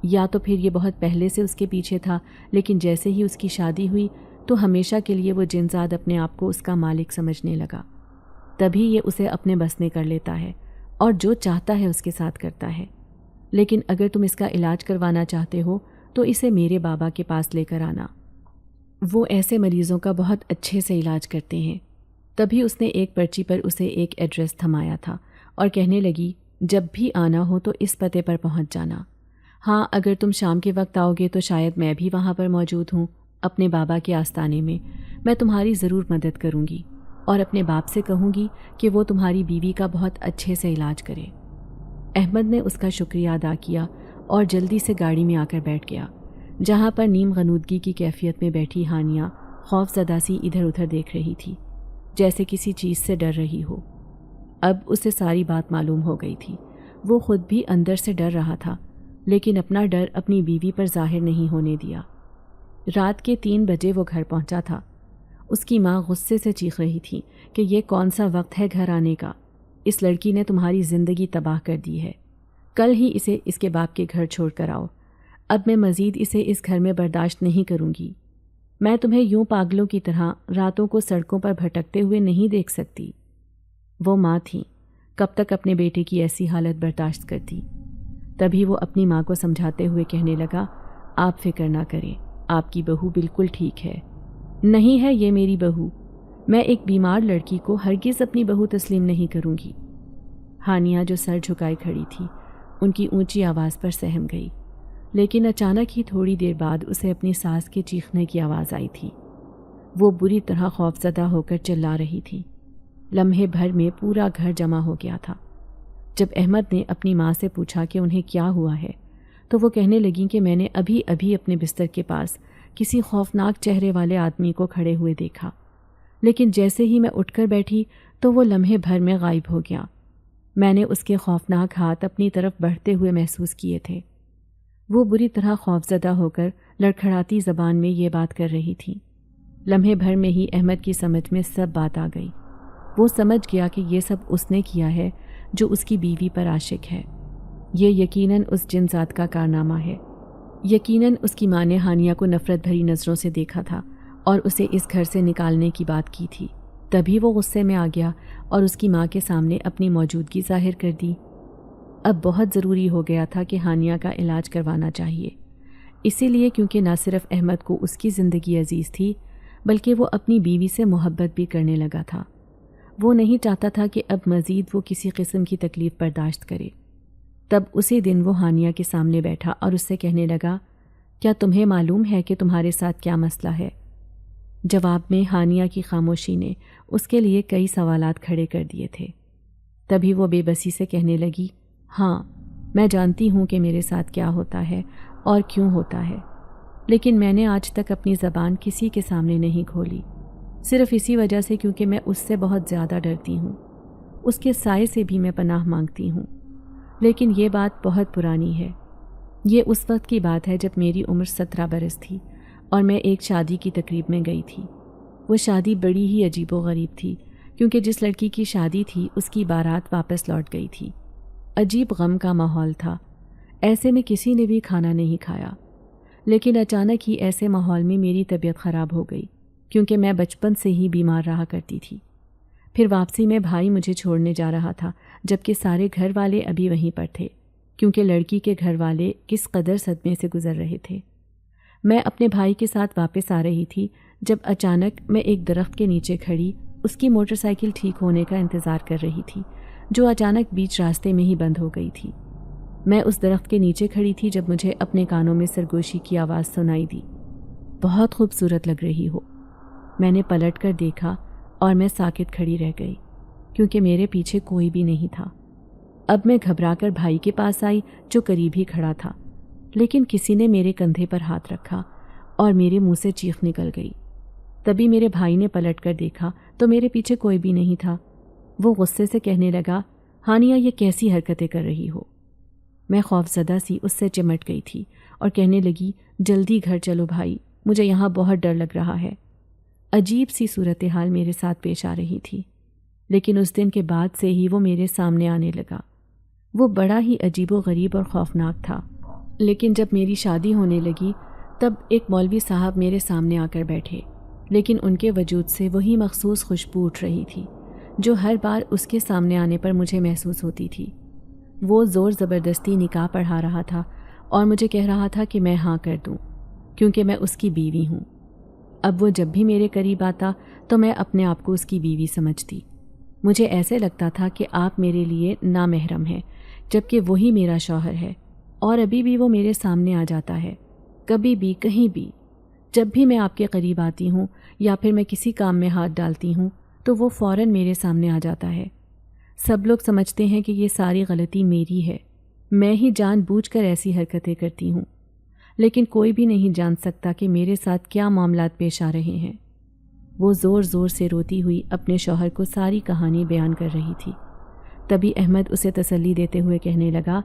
یا تو پھر یہ بہت پہلے سے اس کے پیچھے تھا، لیکن جیسے ہی اس کی شادی ہوئی تو ہمیشہ کے لیے وہ جن ذات اپنے آپ کو اس کا مالک سمجھنے لگا۔ تبھی یہ اسے اپنے بس میں کر لیتا ہے اور جو چاہتا ہے اس کے ساتھ کرتا ہے۔ لیکن اگر تم اس کا علاج کروانا چاہتے ہو تو اسے میرے بابا کے پاس لے کر آنا، وہ ایسے مریضوں کا بہت اچھے سے علاج کرتے ہیں۔ تبھی اس نے ایک پرچی پر اسے ایک ایڈریس تھمایا تھا اور کہنے لگی، جب بھی آنا ہو تو اس پتے پر پہنچ جانا۔ ہاں، اگر تم شام کے وقت آؤ گے تو شاید میں بھی وہاں پر موجود ہوں، اپنے بابا کے آستانے میں۔ میں تمہاری ضرور مدد کروں گی اور اپنے باپ سے کہوں گی کہ وہ تمہاری بیوی کا بہت اچھے سے علاج کرے۔ احمد نے اس کا شکریہ ادا کیا اور جلدی سے گاڑی میں آ کر بیٹھ گیا، جہاں پر نیم غنودگی کی کیفیت میں بیٹھی ہانیہ خوف زدہ سی ادھر ادھر دیکھ رہی تھی، جیسے کسی چیز سے ڈر رہی ہو۔ اب اسے ساری بات معلوم ہو گئی تھی۔ وہ خود بھی اندر سے ڈر رہا تھا، لیکن اپنا ڈر اپنی بیوی پر ظاہر نہیں ہونے دیا۔ رات کے 3 بجے وہ گھر پہنچا تھا۔ اس کی ماں غصے سے چیخ رہی تھی کہ یہ کون سا وقت ہے گھر آنے کا؟ اس لڑکی نے تمہاری زندگی تباہ کر دی ہے۔ کل ہی اسے اس کے باپ کے گھر چھوڑ کر آؤ۔ اب میں مزید اسے اس گھر میں برداشت نہیں کروں گی۔ میں تمہیں یوں پاگلوں کی طرح راتوں کو سڑکوں پر بھٹکتے ہوئے نہیں دیکھ سکتی۔ وہ ماں تھیں، کب تک اپنے بیٹے کی ایسی حالت برداشت کرتی؟ تبھی وہ اپنی ماں کو سمجھاتے ہوئے کہنے لگا، آپ فکر نہ کریں، آپ کی بہو بالکل ٹھیک ہے۔ نہیں ہے یہ میری بہو، میں ایک بیمار لڑکی کو ہرگز اپنی بہو تسلیم نہیں کروں گی۔ ہانیہ جو سر جھکائے کھڑی تھی ان کی اونچی آواز پر سہم گئی، لیکن اچانک ہی تھوڑی دیر بعد اسے اپنی ساس کے چیخنے کی آواز آئی تھی۔ وہ بری طرح خوفزدہ ہو کر چلا رہی تھی۔ لمحے بھر میں پورا گھر جمع ہو گیا تھا۔ جب احمد نے اپنی ماں سے پوچھا کہ انہیں کیا ہوا ہے تو وہ کہنے لگیں کہ میں نے ابھی ابھی اپنے بستر کے پاس کسی خوفناک چہرے والے آدمی کو کھڑے ہوئے دیکھا، لیکن جیسے ہی میں اٹھ کر بیٹھی تو وہ لمحے بھر میں غائب ہو گیا۔ میں نے اس کے خوفناک ہاتھ اپنی طرف بڑھتے ہوئے محسوس کیے تھے۔ وہ بری طرح خوفزدہ ہو کر لڑکھڑاتی زبان میں یہ بات کر رہی تھی۔ لمحے بھر میں ہی احمد کی سمجھ میں سب بات آ گئی۔ وہ سمجھ گیا کہ یہ سب اس نے کیا ہے جو اس کی بیوی پر عاشق ہے۔ یہ یقیناً اس جن ذات کا کارنامہ ہے۔ یقیناً اس کی ماں نے ہانیہ کو نفرت بھری نظروں سے دیکھا تھا اور اسے اس گھر سے نکالنے کی بات کی تھی۔ تبھی وہ غصے میں آ گیا اور اس کی ماں کے سامنے اپنی موجودگی ظاہر کر دی۔ اب بہت ضروری ہو گیا تھا کہ ہانیہ کا علاج کروانا چاہیے، اسی لیے کیونکہ نہ صرف احمد کو اس کی زندگی عزیز تھی بلکہ وہ اپنی بیوی سے محبت بھی کرنے لگا تھا۔ وہ نہیں چاہتا تھا کہ اب مزید وہ کسی قسم کی تکلیف برداشت کرے۔ تب اسی دن وہ ہانیہ کے سامنے بیٹھا اور اس سے کہنے لگا، کیا تمہیں معلوم ہے کہ تمہارے ساتھ کیا مسئلہ ہے؟ جواب میں ہانیہ کی خاموشی نے اس کے لیے کئی سوالات کھڑے کر دیے تھے۔ تبھی وہ بے بسی سے کہنے لگی، ہاں میں جانتی ہوں کہ میرے ساتھ کیا ہوتا ہے اور کیوں ہوتا ہے، لیکن میں نے آج تک اپنی زبان کسی کے سامنے نہیں کھولی، صرف اسی وجہ سے کیونکہ میں اس سے بہت زیادہ ڈرتی ہوں۔ اس کے سائے سے بھی میں پناہ مانگتی ہوں۔ لیکن یہ بات بہت پرانی ہے۔ یہ اس وقت کی بات ہے جب میری عمر 17 برس تھی اور میں ایک شادی کی تقریب میں گئی تھی۔ وہ شادی بڑی ہی عجیب و غریب تھی کیونکہ جس لڑکی کی شادی تھی اس کی بارات واپس لوٹ گئی تھی۔ عجیب غم کا ماحول تھا، ایسے میں کسی نے بھی کھانا نہیں کھایا۔ لیکن اچانک ہی ایسے ماحول میں میری طبیعت خراب ہو گئی کیونکہ میں بچپن سے ہی بیمار رہا کرتی تھی۔ پھر واپسی میں بھائی مجھے چھوڑنے جا رہا تھا جبکہ سارے گھر والے ابھی وہیں پر تھے۔ کیونکہ لڑکی کے گھر والے کس قدر صدمے سے گزر رہے تھے۔ میں اپنے بھائی کے ساتھ واپس آ رہی تھی جب اچانک میں ایک درخت کے نیچے کھڑی اس کی موٹر سائیکل ٹھیک ہونے کا انتظار کر رہی تھی، جو اچانک بیچ راستے میں ہی بند ہو گئی تھی۔ میں اس درخت کے نیچے کھڑی تھی جب مجھے اپنے کانوں میں سرگوشی کی آواز سنائی دی، بہت خوبصورت لگ رہی ہو۔ میں نے پلٹ کر دیکھا اور میں ساکت کھڑی رہ گئی کیونکہ میرے پیچھے کوئی بھی نہیں تھا۔ اب میں گھبرا کر بھائی کے پاس آئی جو قریب ہی کھڑا تھا، لیکن کسی نے میرے کندھے پر ہاتھ رکھا اور میرے منہ سے چیخ نکل گئی۔ تبھی میرے بھائی نے پلٹ کر دیکھا تو میرے پیچھے کوئی بھی نہیں تھا۔ وہ غصے سے کہنے لگا، ہانیہ یہ کیسی حرکتیں کر رہی ہو؟ میں خوفزدہ سی اس سے چمٹ گئی تھی اور کہنے لگی، جلدی گھر چلو بھائی، مجھے یہاں بہت ڈر لگ رہا ہے۔ عجیب سی صورتحال میرے ساتھ پیش آ رہی تھی، لیکن اس دن کے بعد سے ہی وہ میرے سامنے آنے لگا۔ وہ بڑا ہی عجیب و غریب اور خوفناک تھا، لیکن جب میری شادی ہونے لگی تب ایک مولوی صاحب میرے سامنے آ کر بیٹھے، لیکن ان کے وجود سے وہی مخصوص خوشبو اٹھ رہی تھی جو ہر بار اس کے سامنے آنے پر مجھے محسوس ہوتی تھی۔ وہ زور زبردستی نکاح پڑھا رہا تھا اور مجھے کہہ رہا تھا کہ میں ہاں کر دوں کیونکہ میں اس کی بیوی ہوں۔ اب وہ جب بھی میرے قریب آتا تو میں اپنے آپ کو اس کی بیوی سمجھتی۔ مجھے ایسے لگتا تھا کہ آپ میرے لیے نامحرم ہیں جبکہ وہی میرا شوہر ہے، اور ابھی بھی وہ میرے سامنے آ جاتا ہے، کبھی بھی کہیں بھی۔ جب بھی میں آپ کے قریب آتی ہوں یا پھر میں کسی کام میں ہاتھ ڈالتی ہوں تو وہ فوراً میرے سامنے آ جاتا ہے۔ سب لوگ سمجھتے ہیں کہ یہ ساری غلطی میری ہے، میں ہی جان بوجھ کر ایسی حرکتیں کرتی ہوں، لیکن کوئی بھی نہیں جان سکتا کہ میرے ساتھ کیا معاملات پیش آ رہے ہیں۔ وہ زور زور سے روتی ہوئی اپنے شوہر کو ساری کہانی بیان کر رہی تھی۔ تبھی احمد اسے تسلی دیتے ہوئے کہنے لگا،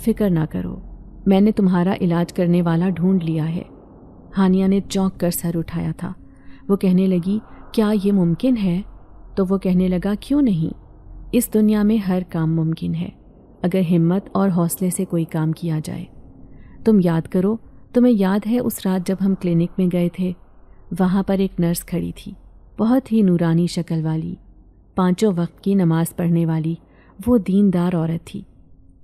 فکر نہ کرو، میں نے تمہارا علاج کرنے والا ڈھونڈ لیا ہے۔ ہانیہ نے چونک کر سر اٹھایا تھا۔ وہ کہنے لگی، کیا یہ ممکن ہے؟ تو وہ کہنے لگا، کیوں نہیں، اس دنیا میں ہر کام ممکن ہے اگر ہمت اور حوصلے سے کوئی کام کیا جائے۔ تم یاد کرو، تمہیں یاد ہے اس رات جب ہم کلینک میں گئے تھے؟ وہاں پر ایک نرس کھڑی تھی، بہت ہی نورانی شکل والی، 5 وقت کی نماز پڑھنے والی، وہ دیندار عورت تھی۔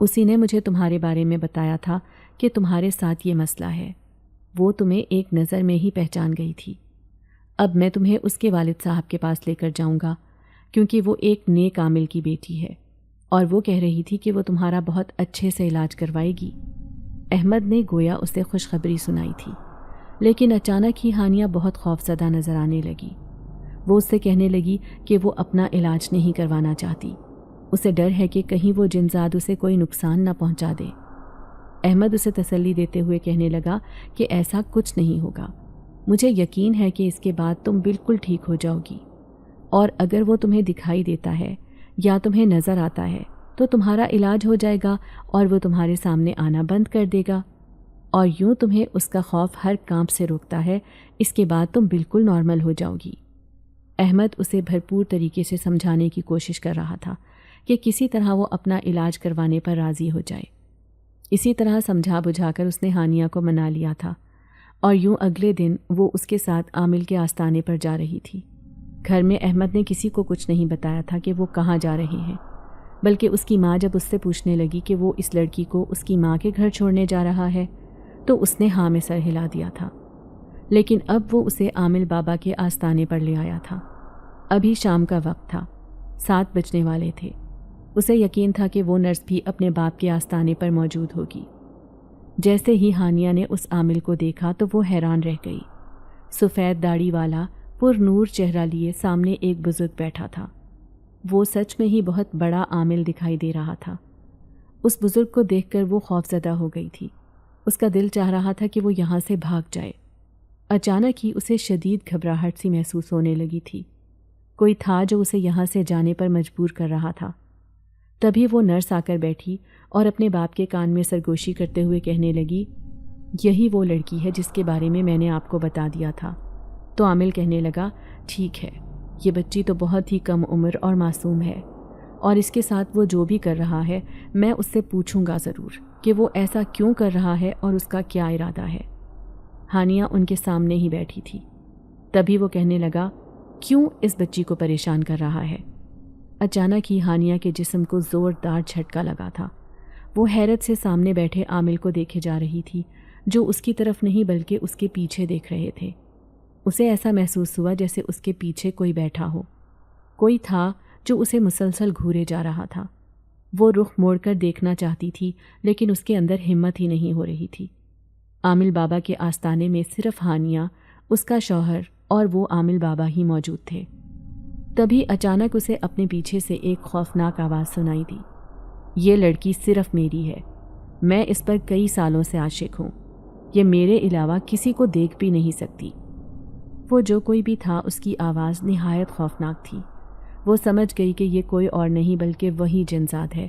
اسی نے مجھے تمہارے بارے میں بتایا تھا کہ تمہارے ساتھ یہ مسئلہ ہے۔ وہ تمہیں ایک نظر میں ہی پہچان گئی تھی۔ اب میں تمہیں اس کے والد صاحب کے پاس لے کر جاؤں گا کیونکہ وہ ایک نیک عامل کی بیٹی ہے اور وہ کہہ رہی تھی کہ وہ تمہارا بہت اچھے سے علاج کروائے گی۔ احمد نے گویا اسے خوشخبری سنائی تھی، لیکن اچانک ہی ہانیہ بہت خوفزدہ نظر آنے لگی۔ وہ اس سے کہنے لگی کہ وہ اپنا علاج نہیں کروانا چاہتی، اسے ڈر ہے کہ کہیں وہ جنزاد اسے کوئی نقصان نہ پہنچا دے۔ احمد اسے تسلی دیتے ہوئے کہنے لگا کہ ایسا کچھ نہیں ہوگا، مجھے یقین ہے کہ اس کے بعد تم بالکل ٹھیک ہو جاؤ گی، اور اگر وہ تمہیں دکھائی دیتا ہے یا تمہیں نظر آتا ہے تو تمہارا علاج ہو جائے گا اور وہ تمہارے سامنے آنا بند کر دے گا، اور یوں تمہیں اس کا خوف ہر کام سے روکتا ہے، اس کے بعد تم بالکل نارمل ہو جاؤ گی۔ احمد اسے بھرپور طریقے سے سمجھانے کی کوشش کر رہا تھا کہ کسی طرح وہ اپنا علاج کروانے پر راضی ہو جائے۔ اسی طرح سمجھا بجھا کر اس نے ہانیہ کو منا لیا تھا، اور یوں اگلے دن وہ اس کے ساتھ عامل کے آستانے پر جا رہی تھی۔ گھر میں احمد نے کسی کو کچھ نہیں بتایا تھا کہ وہ کہاں جا رہے ہیں، بلکہ اس کی ماں جب اس سے پوچھنے لگی کہ وہ اس لڑکی کو اس کی ماں کے گھر چھوڑنے جا رہا ہے تو اس نے ہاں میں سر ہلا دیا تھا، لیکن اب وہ اسے عامل بابا کے آستانے پر لے آیا تھا۔ ابھی شام کا وقت تھا، 7 بجنے والے تھے۔ اسے یقین تھا کہ وہ نرس بھی اپنے باپ کے آستانے پر موجود ہوگی۔ جیسے ہی ہانیہ نے اس عامل کو دیکھا تو وہ حیران رہ گئی۔ سفید داڑھی والا پر نور چہرہ لیے سامنے ایک بزرگ بیٹھا تھا۔ وہ سچ میں ہی بہت بڑا عامل دکھائی دے رہا تھا۔ اس بزرگ کو دیکھ کر وہ خوفزدہ ہو گئی تھی۔ اس کا دل چاہ رہا تھا کہ وہ یہاں سے بھاگ جائے۔ اچانک ہی اسے شدید گھبراہٹ سی محسوس ہونے لگی تھی۔ کوئی تھا جو اسے یہاں سے جانے پر مجبور کر رہا تھا۔ تبھی وہ نرس آ کر بیٹھی اور اپنے باپ کے کان میں سرگوشی کرتے ہوئے کہنے لگی، یہی وہ لڑکی ہے جس کے بارے میں نے آپ کو بتا دیا تھا۔ تو عامل کہنے لگا، ٹھیک ہے، یہ بچی تو بہت ہی کم عمر اور معصوم ہے، اور اس کے ساتھ وہ جو بھی کر رہا ہے میں اس سے پوچھوں گا ضرور کہ وہ ایسا کیوں کر رہا ہے اور اس کا کیا ارادہ ہے۔ ہانیہ ان کے سامنے ہی بیٹھی تھی۔ تبھی وہ کہنے لگا، کیوں اس بچی کو پریشان کر رہا ہے؟ اچانک ہی ہانیہ کے جسم کو زوردار جھٹکا لگا تھا۔ وہ حیرت سے سامنے بیٹھے عامل کو دیکھے جا رہی تھی جو اس کی طرف نہیں بلکہ اس کے پیچھے دیکھ رہے تھے۔ اسے ایسا محسوس ہوا جیسے اس کے پیچھے کوئی بیٹھا ہو، کوئی تھا جو اسے مسلسل گھورے جا رہا تھا۔ وہ رخ موڑ کر دیکھنا چاہتی تھی لیکن اس کے اندر ہمت ہی نہیں ہو رہی تھی۔ عامل بابا کے آستانے میں صرف ہانیہ، اس کا شوہر اور وہ عامل بابا ہی موجود تھے۔ تبھی اچانک اسے اپنے پیچھے سے ایک خوفناک آواز سنائی دی، یہ لڑکی صرف میری ہے، میں اس پر کئی سالوں سے عاشق ہوں، یہ میرے علاوہ کسی کو دیکھ بھی نہیں سکتی۔ وہ جو کوئی بھی تھا اس کی آواز نہایت خوفناک تھی۔ وہ سمجھ گئی کہ یہ کوئی اور نہیں بلکہ وہی جنزاد ہے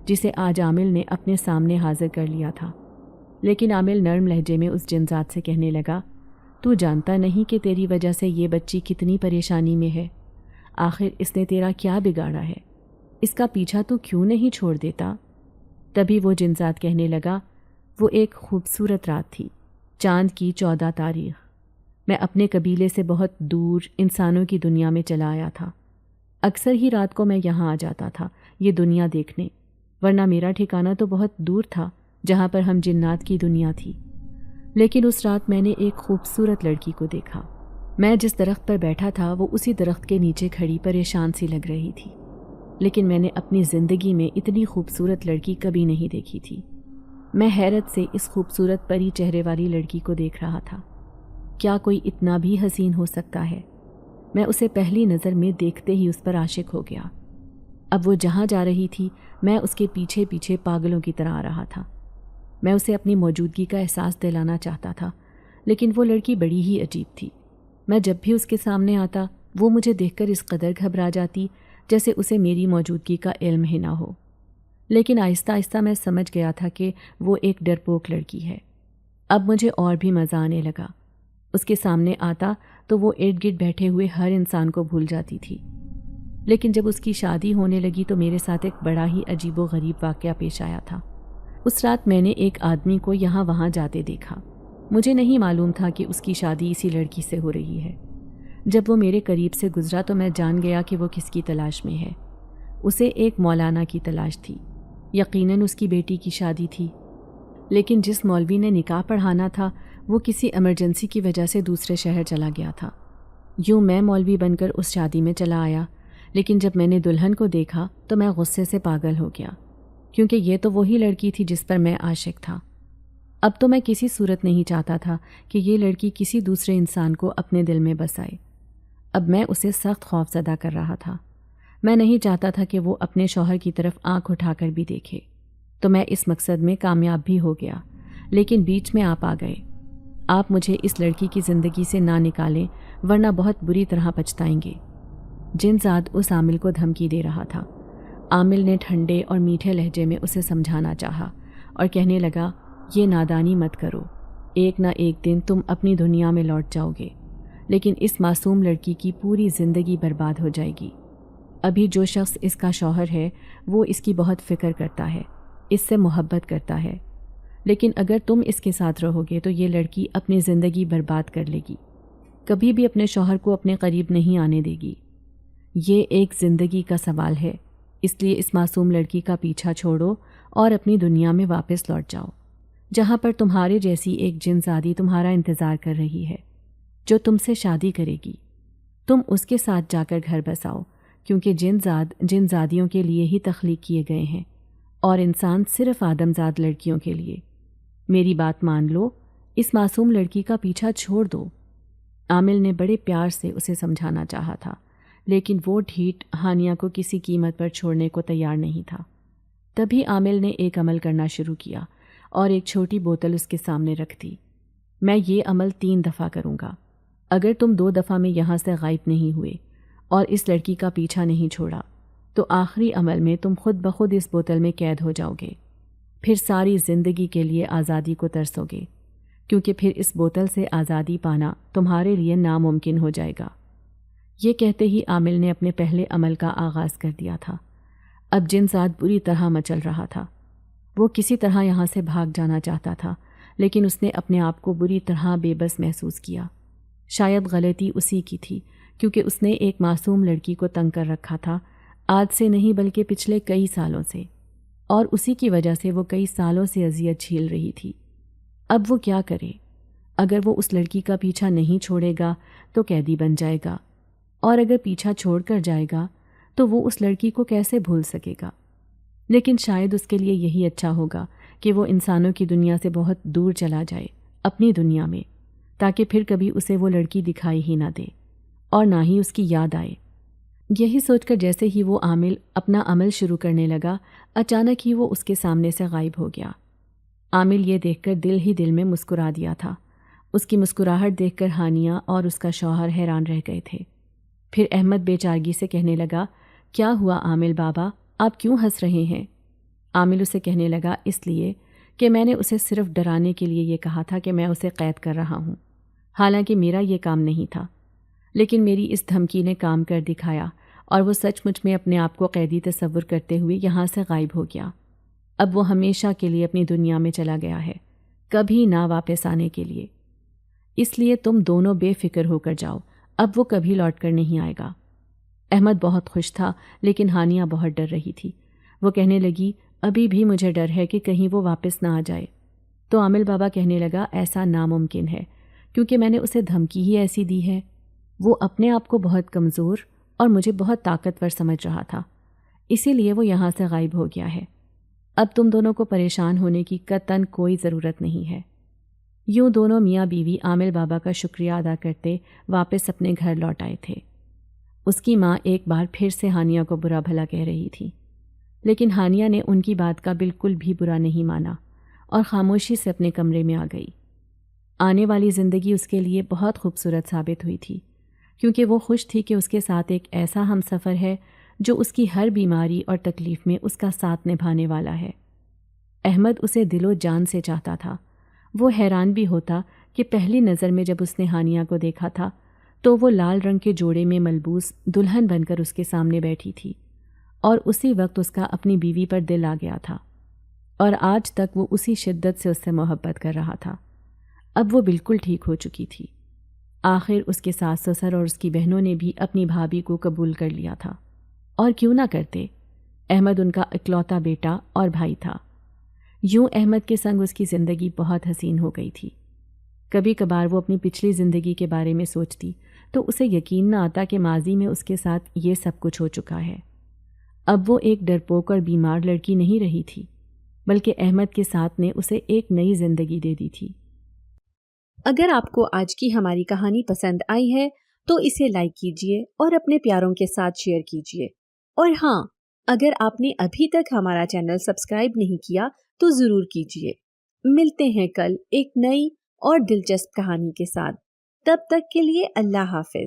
جسے آج عامل نے اپنے سامنے حاضر کر لیا تھا۔ لیکن عامل نرم لہجے میں اس جنزاد سے کہنے لگا، تو جانتا نہیں کہ تیری وجہ سے یہ بچی کتنی پریشانی میں ہے؟ آخر اس نے تیرا کیا بگاڑا ہے؟ اس کا پیچھا تو کیوں نہیں چھوڑ دیتا؟ تبھی وہ جنزاد کہنے لگا، وہ ایک خوبصورت رات تھی، چاند کی 14 تاریخ۔ میں اپنے قبیلے سے بہت دور انسانوں کی دنیا میں چلا آیا تھا۔ اکثر ہی رات کو میں یہاں آ جاتا تھا یہ دنیا دیکھنے، ورنہ میرا ٹھکانہ تو بہت دور تھا جہاں پر ہم جنات کی دنیا تھی۔ لیکن اس رات میں نے ایک خوبصورت لڑکی کو دیکھا۔ میں جس درخت پر بیٹھا تھا وہ اسی درخت کے نیچے کھڑی پریشان سی لگ رہی تھی، لیکن میں نے اپنی زندگی میں اتنی خوبصورت لڑکی کبھی نہیں دیکھی تھی۔ میں حیرت سے اس خوبصورت پری چہرے والی لڑکی کو دیکھ رہا تھا۔ کیا کوئی اتنا بھی حسین ہو سکتا ہے؟ میں اسے پہلی نظر میں دیکھتے ہی اس پر عاشق ہو گیا۔ اب وہ جہاں جا رہی تھی میں اس کے پیچھے پیچھے پاگلوں کی طرح آ رہا تھا۔ میں اسے اپنی موجودگی کا احساس دلانا چاہتا تھا، لیکن وہ لڑکی بڑی ہی عجیب تھی۔ میں جب بھی اس کے سامنے آتا وہ مجھے دیکھ کر اس قدر گھبرا جاتی جیسے اسے میری موجودگی کا علم ہی نہ ہو۔ لیکن آہستہ آہستہ میں سمجھ گیا تھا کہ وہ ایک ڈرپوک لڑکی ہے۔ اب مجھے اور بھی مزہ آنے لگا۔ اس کے سامنے آتا تو وہ ارد گرد بیٹھے ہوئے ہر انسان کو بھول جاتی تھی۔ لیکن جب اس کی شادی ہونے لگی تو میرے ساتھ ایک بڑا ہی عجیب و غریب واقعہ پیش آیا تھا۔ اس رات میں نے ایک آدمی کو یہاں وہاں جاتے دیکھا۔ مجھے نہیں معلوم تھا کہ اس کی شادی اسی لڑکی سے ہو رہی ہے۔ جب وہ میرے قریب سے گزرا تو میں جان گیا کہ وہ کس کی تلاش میں ہے۔ اسے ایک مولانا کی تلاش تھی، یقیناً اس کی بیٹی کی شادی تھی۔ لیکن جس مولوی نے نکاح پڑھانا تھا وہ کسی ایمرجنسی کی وجہ سے دوسرے شہر چلا گیا تھا۔ یوں میں مولوی بن کر اس شادی میں چلا آیا، لیکن جب میں نے دلہن کو دیکھا تو میں غصے سے پاگل ہو گیا، کیونکہ یہ تو وہی لڑکی تھی جس پر میں عاشق تھا۔ اب تو میں کسی صورت نہیں چاہتا تھا کہ یہ لڑکی کسی دوسرے انسان کو اپنے دل میں بسائے۔ اب میں اسے سخت خوف زدہ کر رہا تھا۔ میں نہیں چاہتا تھا کہ وہ اپنے شوہر کی طرف آنکھ اٹھا کر بھی دیکھے، تو میں اس مقصد میں کامیاب بھی ہو گیا۔ لیکن بیچ میں آپ آ گئے۔ آپ مجھے اس لڑکی کی زندگی سے نہ نکالیں ورنہ بہت بری طرح پچھتائیں گے۔ جنزاد اس عامل کو دھمکی دے رہا تھا۔ عامل نے ٹھنڈے اور میٹھے لہجے میں اسے سمجھانا چاہا اور کہنے لگا، یہ نادانی مت کرو، ایک نہ ایک دن تم اپنی دنیا میں لوٹ جاؤ گے، لیکن اس معصوم لڑکی کی پوری زندگی برباد ہو جائے گی۔ ابھی جو شخص اس کا شوہر ہے وہ اس کی بہت فکر کرتا ہے، اس سے محبت کرتا ہے، لیکن اگر تم اس کے ساتھ رہو گے تو یہ لڑکی اپنی زندگی برباد کر لے گی، کبھی بھی اپنے شوہر کو اپنے قریب نہیں آنے دے گی۔ یہ ایک زندگی کا سوال ہے، اس لیے اس معصوم لڑکی کا پیچھا چھوڑو اور اپنی دنیا میں واپس لوٹ جاؤ، جہاں پر تمہارے جیسی ایک جنزادی تمہارا انتظار کر رہی ہے جو تم سے شادی کرے گی۔ تم اس کے ساتھ جا کر گھر بساؤ، کیونکہ جنزادیوں کے لیے ہی تخلیق کیے گئے ہیں اور انسان صرف آدمزاد لڑکیوں کے لیے۔ میری بات مان لو، اس معصوم لڑکی کا پیچھا چھوڑ دو۔ عامل نے بڑے پیار سے اسے سمجھانا چاہا تھا، لیکن وہ ڈھیٹ ہانیہ کو کسی قیمت پر چھوڑنے کو تیار نہیں تھا۔ تبھی عامل نے ایک عمل کرنا شروع کیا اور ایک چھوٹی بوتل اس کے سامنے رکھ دی۔ میں یہ عمل 3 دفعہ کروں گا۔ اگر تم 2 دفعہ میں یہاں سے غائب نہیں ہوئے اور اس لڑکی کا پیچھا نہیں چھوڑا تو آخری عمل میں تم خود بخود اس بوتل میں قید ہو جاؤ گے، پھر ساری زندگی کے لیے آزادی کو ترسو گے، کیونکہ پھر اس بوتل سے آزادی پانا تمہارے لیے ناممکن ہو جائے گا۔ یہ کہتے ہی عامل نے اپنے پہلے عمل کا آغاز کر دیا تھا۔ اب جنزاد بری طرح مچل رہا تھا۔ وہ کسی طرح یہاں سے بھاگ جانا چاہتا تھا، لیکن اس نے اپنے آپ کو بری طرح بے بس محسوس کیا۔ شاید غلطی اسی کی تھی، کیونکہ اس نے ایک معصوم لڑکی کو تنگ کر رکھا تھا، آج سے نہیں بلکہ پچھلے کئی سالوں سے۔ اور اسی کی وجہ سے وہ کئی سالوں سے اذیت جھیل رہی تھی۔ اب وہ کیا کرے؟ اگر وہ اس لڑکی کا پیچھا نہیں چھوڑے گا تو قیدی بن جائے گا، اور اگر پیچھا چھوڑ کر جائے گا تو وہ اس لڑکی کو کیسے بھول سکے گا؟ لیکن شاید اس کے لیے یہی اچھا ہوگا کہ وہ انسانوں کی دنیا سے بہت دور چلا جائے، اپنی دنیا میں، تاکہ پھر کبھی اسے وہ لڑکی دکھائی ہی نہ دے اور نہ ہی اس کی یاد آئے۔ یہی سوچ کر جیسے ہی وہ عامل اپنا عمل شروع کرنے لگا، اچانک ہی وہ اس کے سامنے سے غائب ہو گیا۔ عامل یہ دیکھ کر دل ہی دل میں مسکرا دیا تھا۔ اس کی مسکراہٹ دیکھ کر ہانیہ اور اس کا شوہر حیران رہ گئے تھے۔ پھر احمد بے چارگی سے کہنے لگا، کیا ہوا عامل بابا، آپ کیوں ہنس رہے ہیں؟ عامل اسے کہنے لگا، اس لیے کہ میں نے اسے صرف ڈرانے کے لیے یہ کہا تھا کہ میں اسے قید کر رہا ہوں، حالانکہ میرا یہ کام نہیں تھا، لیکن میری اس دھمکی نے کام کر دکھایا اور وہ سچ مچ میں اپنے آپ کو قیدی تصور کرتے ہوئے یہاں سے غائب ہو گیا۔ اب وہ ہمیشہ کے لیے اپنی دنیا میں چلا گیا ہے، کبھی نہ واپس آنے کے لیے۔ اس لیے تم دونوں بے فکر ہو کر جاؤ، اب وہ کبھی لوٹ کر نہیں آئے گا۔ احمد بہت خوش تھا، لیکن ہانیہ بہت ڈر رہی تھی۔ وہ کہنے لگی، ابھی بھی مجھے ڈر ہے کہ کہیں وہ واپس نہ آ جائے۔ تو عامل بابا کہنے لگا، ایسا ناممکن ہے، کیونکہ میں نے اسے دھمکی ہی ایسی دی ہے۔ وہ اپنے آپ کو بہت کمزور اور مجھے بہت طاقتور سمجھ رہا تھا، اسی لیے وہ یہاں سے غائب ہو گیا ہے۔ اب تم دونوں کو پریشان ہونے کی قطعاً کوئی ضرورت نہیں ہے۔ یوں دونوں میاں بیوی عامل بابا کا شکریہ ادا کرتے واپس اپنے گھر لوٹ آئے تھے۔ اس کی ماں ایک بار پھر سے ہانیہ کو برا بھلا کہہ رہی تھی، لیکن ہانیہ نے ان کی بات کا بالکل بھی برا نہیں مانا اور خاموشی سے اپنے کمرے میں آ گئی۔ آنے والی زندگی اس کے لیے بہت خوبصورت ثابت ہوئی تھی، کیونکہ وہ خوش تھی کہ اس کے ساتھ ایک ایسا ہم سفر ہے جو اس کی ہر بیماری اور تکلیف میں اس کا ساتھ نبھانے والا ہے۔ احمد اسے دل و جان سے چاہتا تھا۔ وہ حیران بھی ہوتا کہ پہلی نظر میں جب اس نے ہانیہ کو دیکھا تھا تو وہ لال رنگ کے جوڑے میں ملبوس دلہن بن کر اس کے سامنے بیٹھی تھی، اور اسی وقت اس کا اپنی بیوی پر دل آ گیا تھا، اور آج تک وہ اسی شدت سے اس سے محبت کر رہا تھا۔ اب وہ بالکل ٹھیک ہو چکی تھی۔ آخر اس کے ساس سسر اور اس کی بہنوں نے بھی اپنی بھابھی کو قبول کر لیا تھا، اور کیوں نہ کرتے؟ احمد ان کا اکلوتا بیٹا اور بھائی تھا۔ یوں احمد کے سنگ اس کی زندگی بہت حسین ہو گئی تھی۔ کبھی کبھار وہ اپنی پچھلی زندگی کے بارے میں سوچتی تو اسے یقین نہ آتا کہ ماضی میں اس کے ساتھ یہ سب کچھ ہو چکا ہے۔ اب وہ ایک ڈرپوک اور بیمار لڑکی نہیں رہی تھی، بلکہ احمد کے ساتھ نے اسے ایک نئی زندگی دے دی تھی۔ اگر آپ کو آج کی ہماری کہانی پسند آئی ہے تو اسے لائک کیجیے اور اپنے پیاروں کے ساتھ شیئر کیجیے، اور ہاں، اگر آپ نے ابھی تک ہمارا چینل سبسکرائب نہیں کیا تو ضرور کیجیے۔ ملتے ہیں کل ایک نئی اور دلچسپ کہانی کے ساتھ، تب تک کے لیے اللہ حافظ۔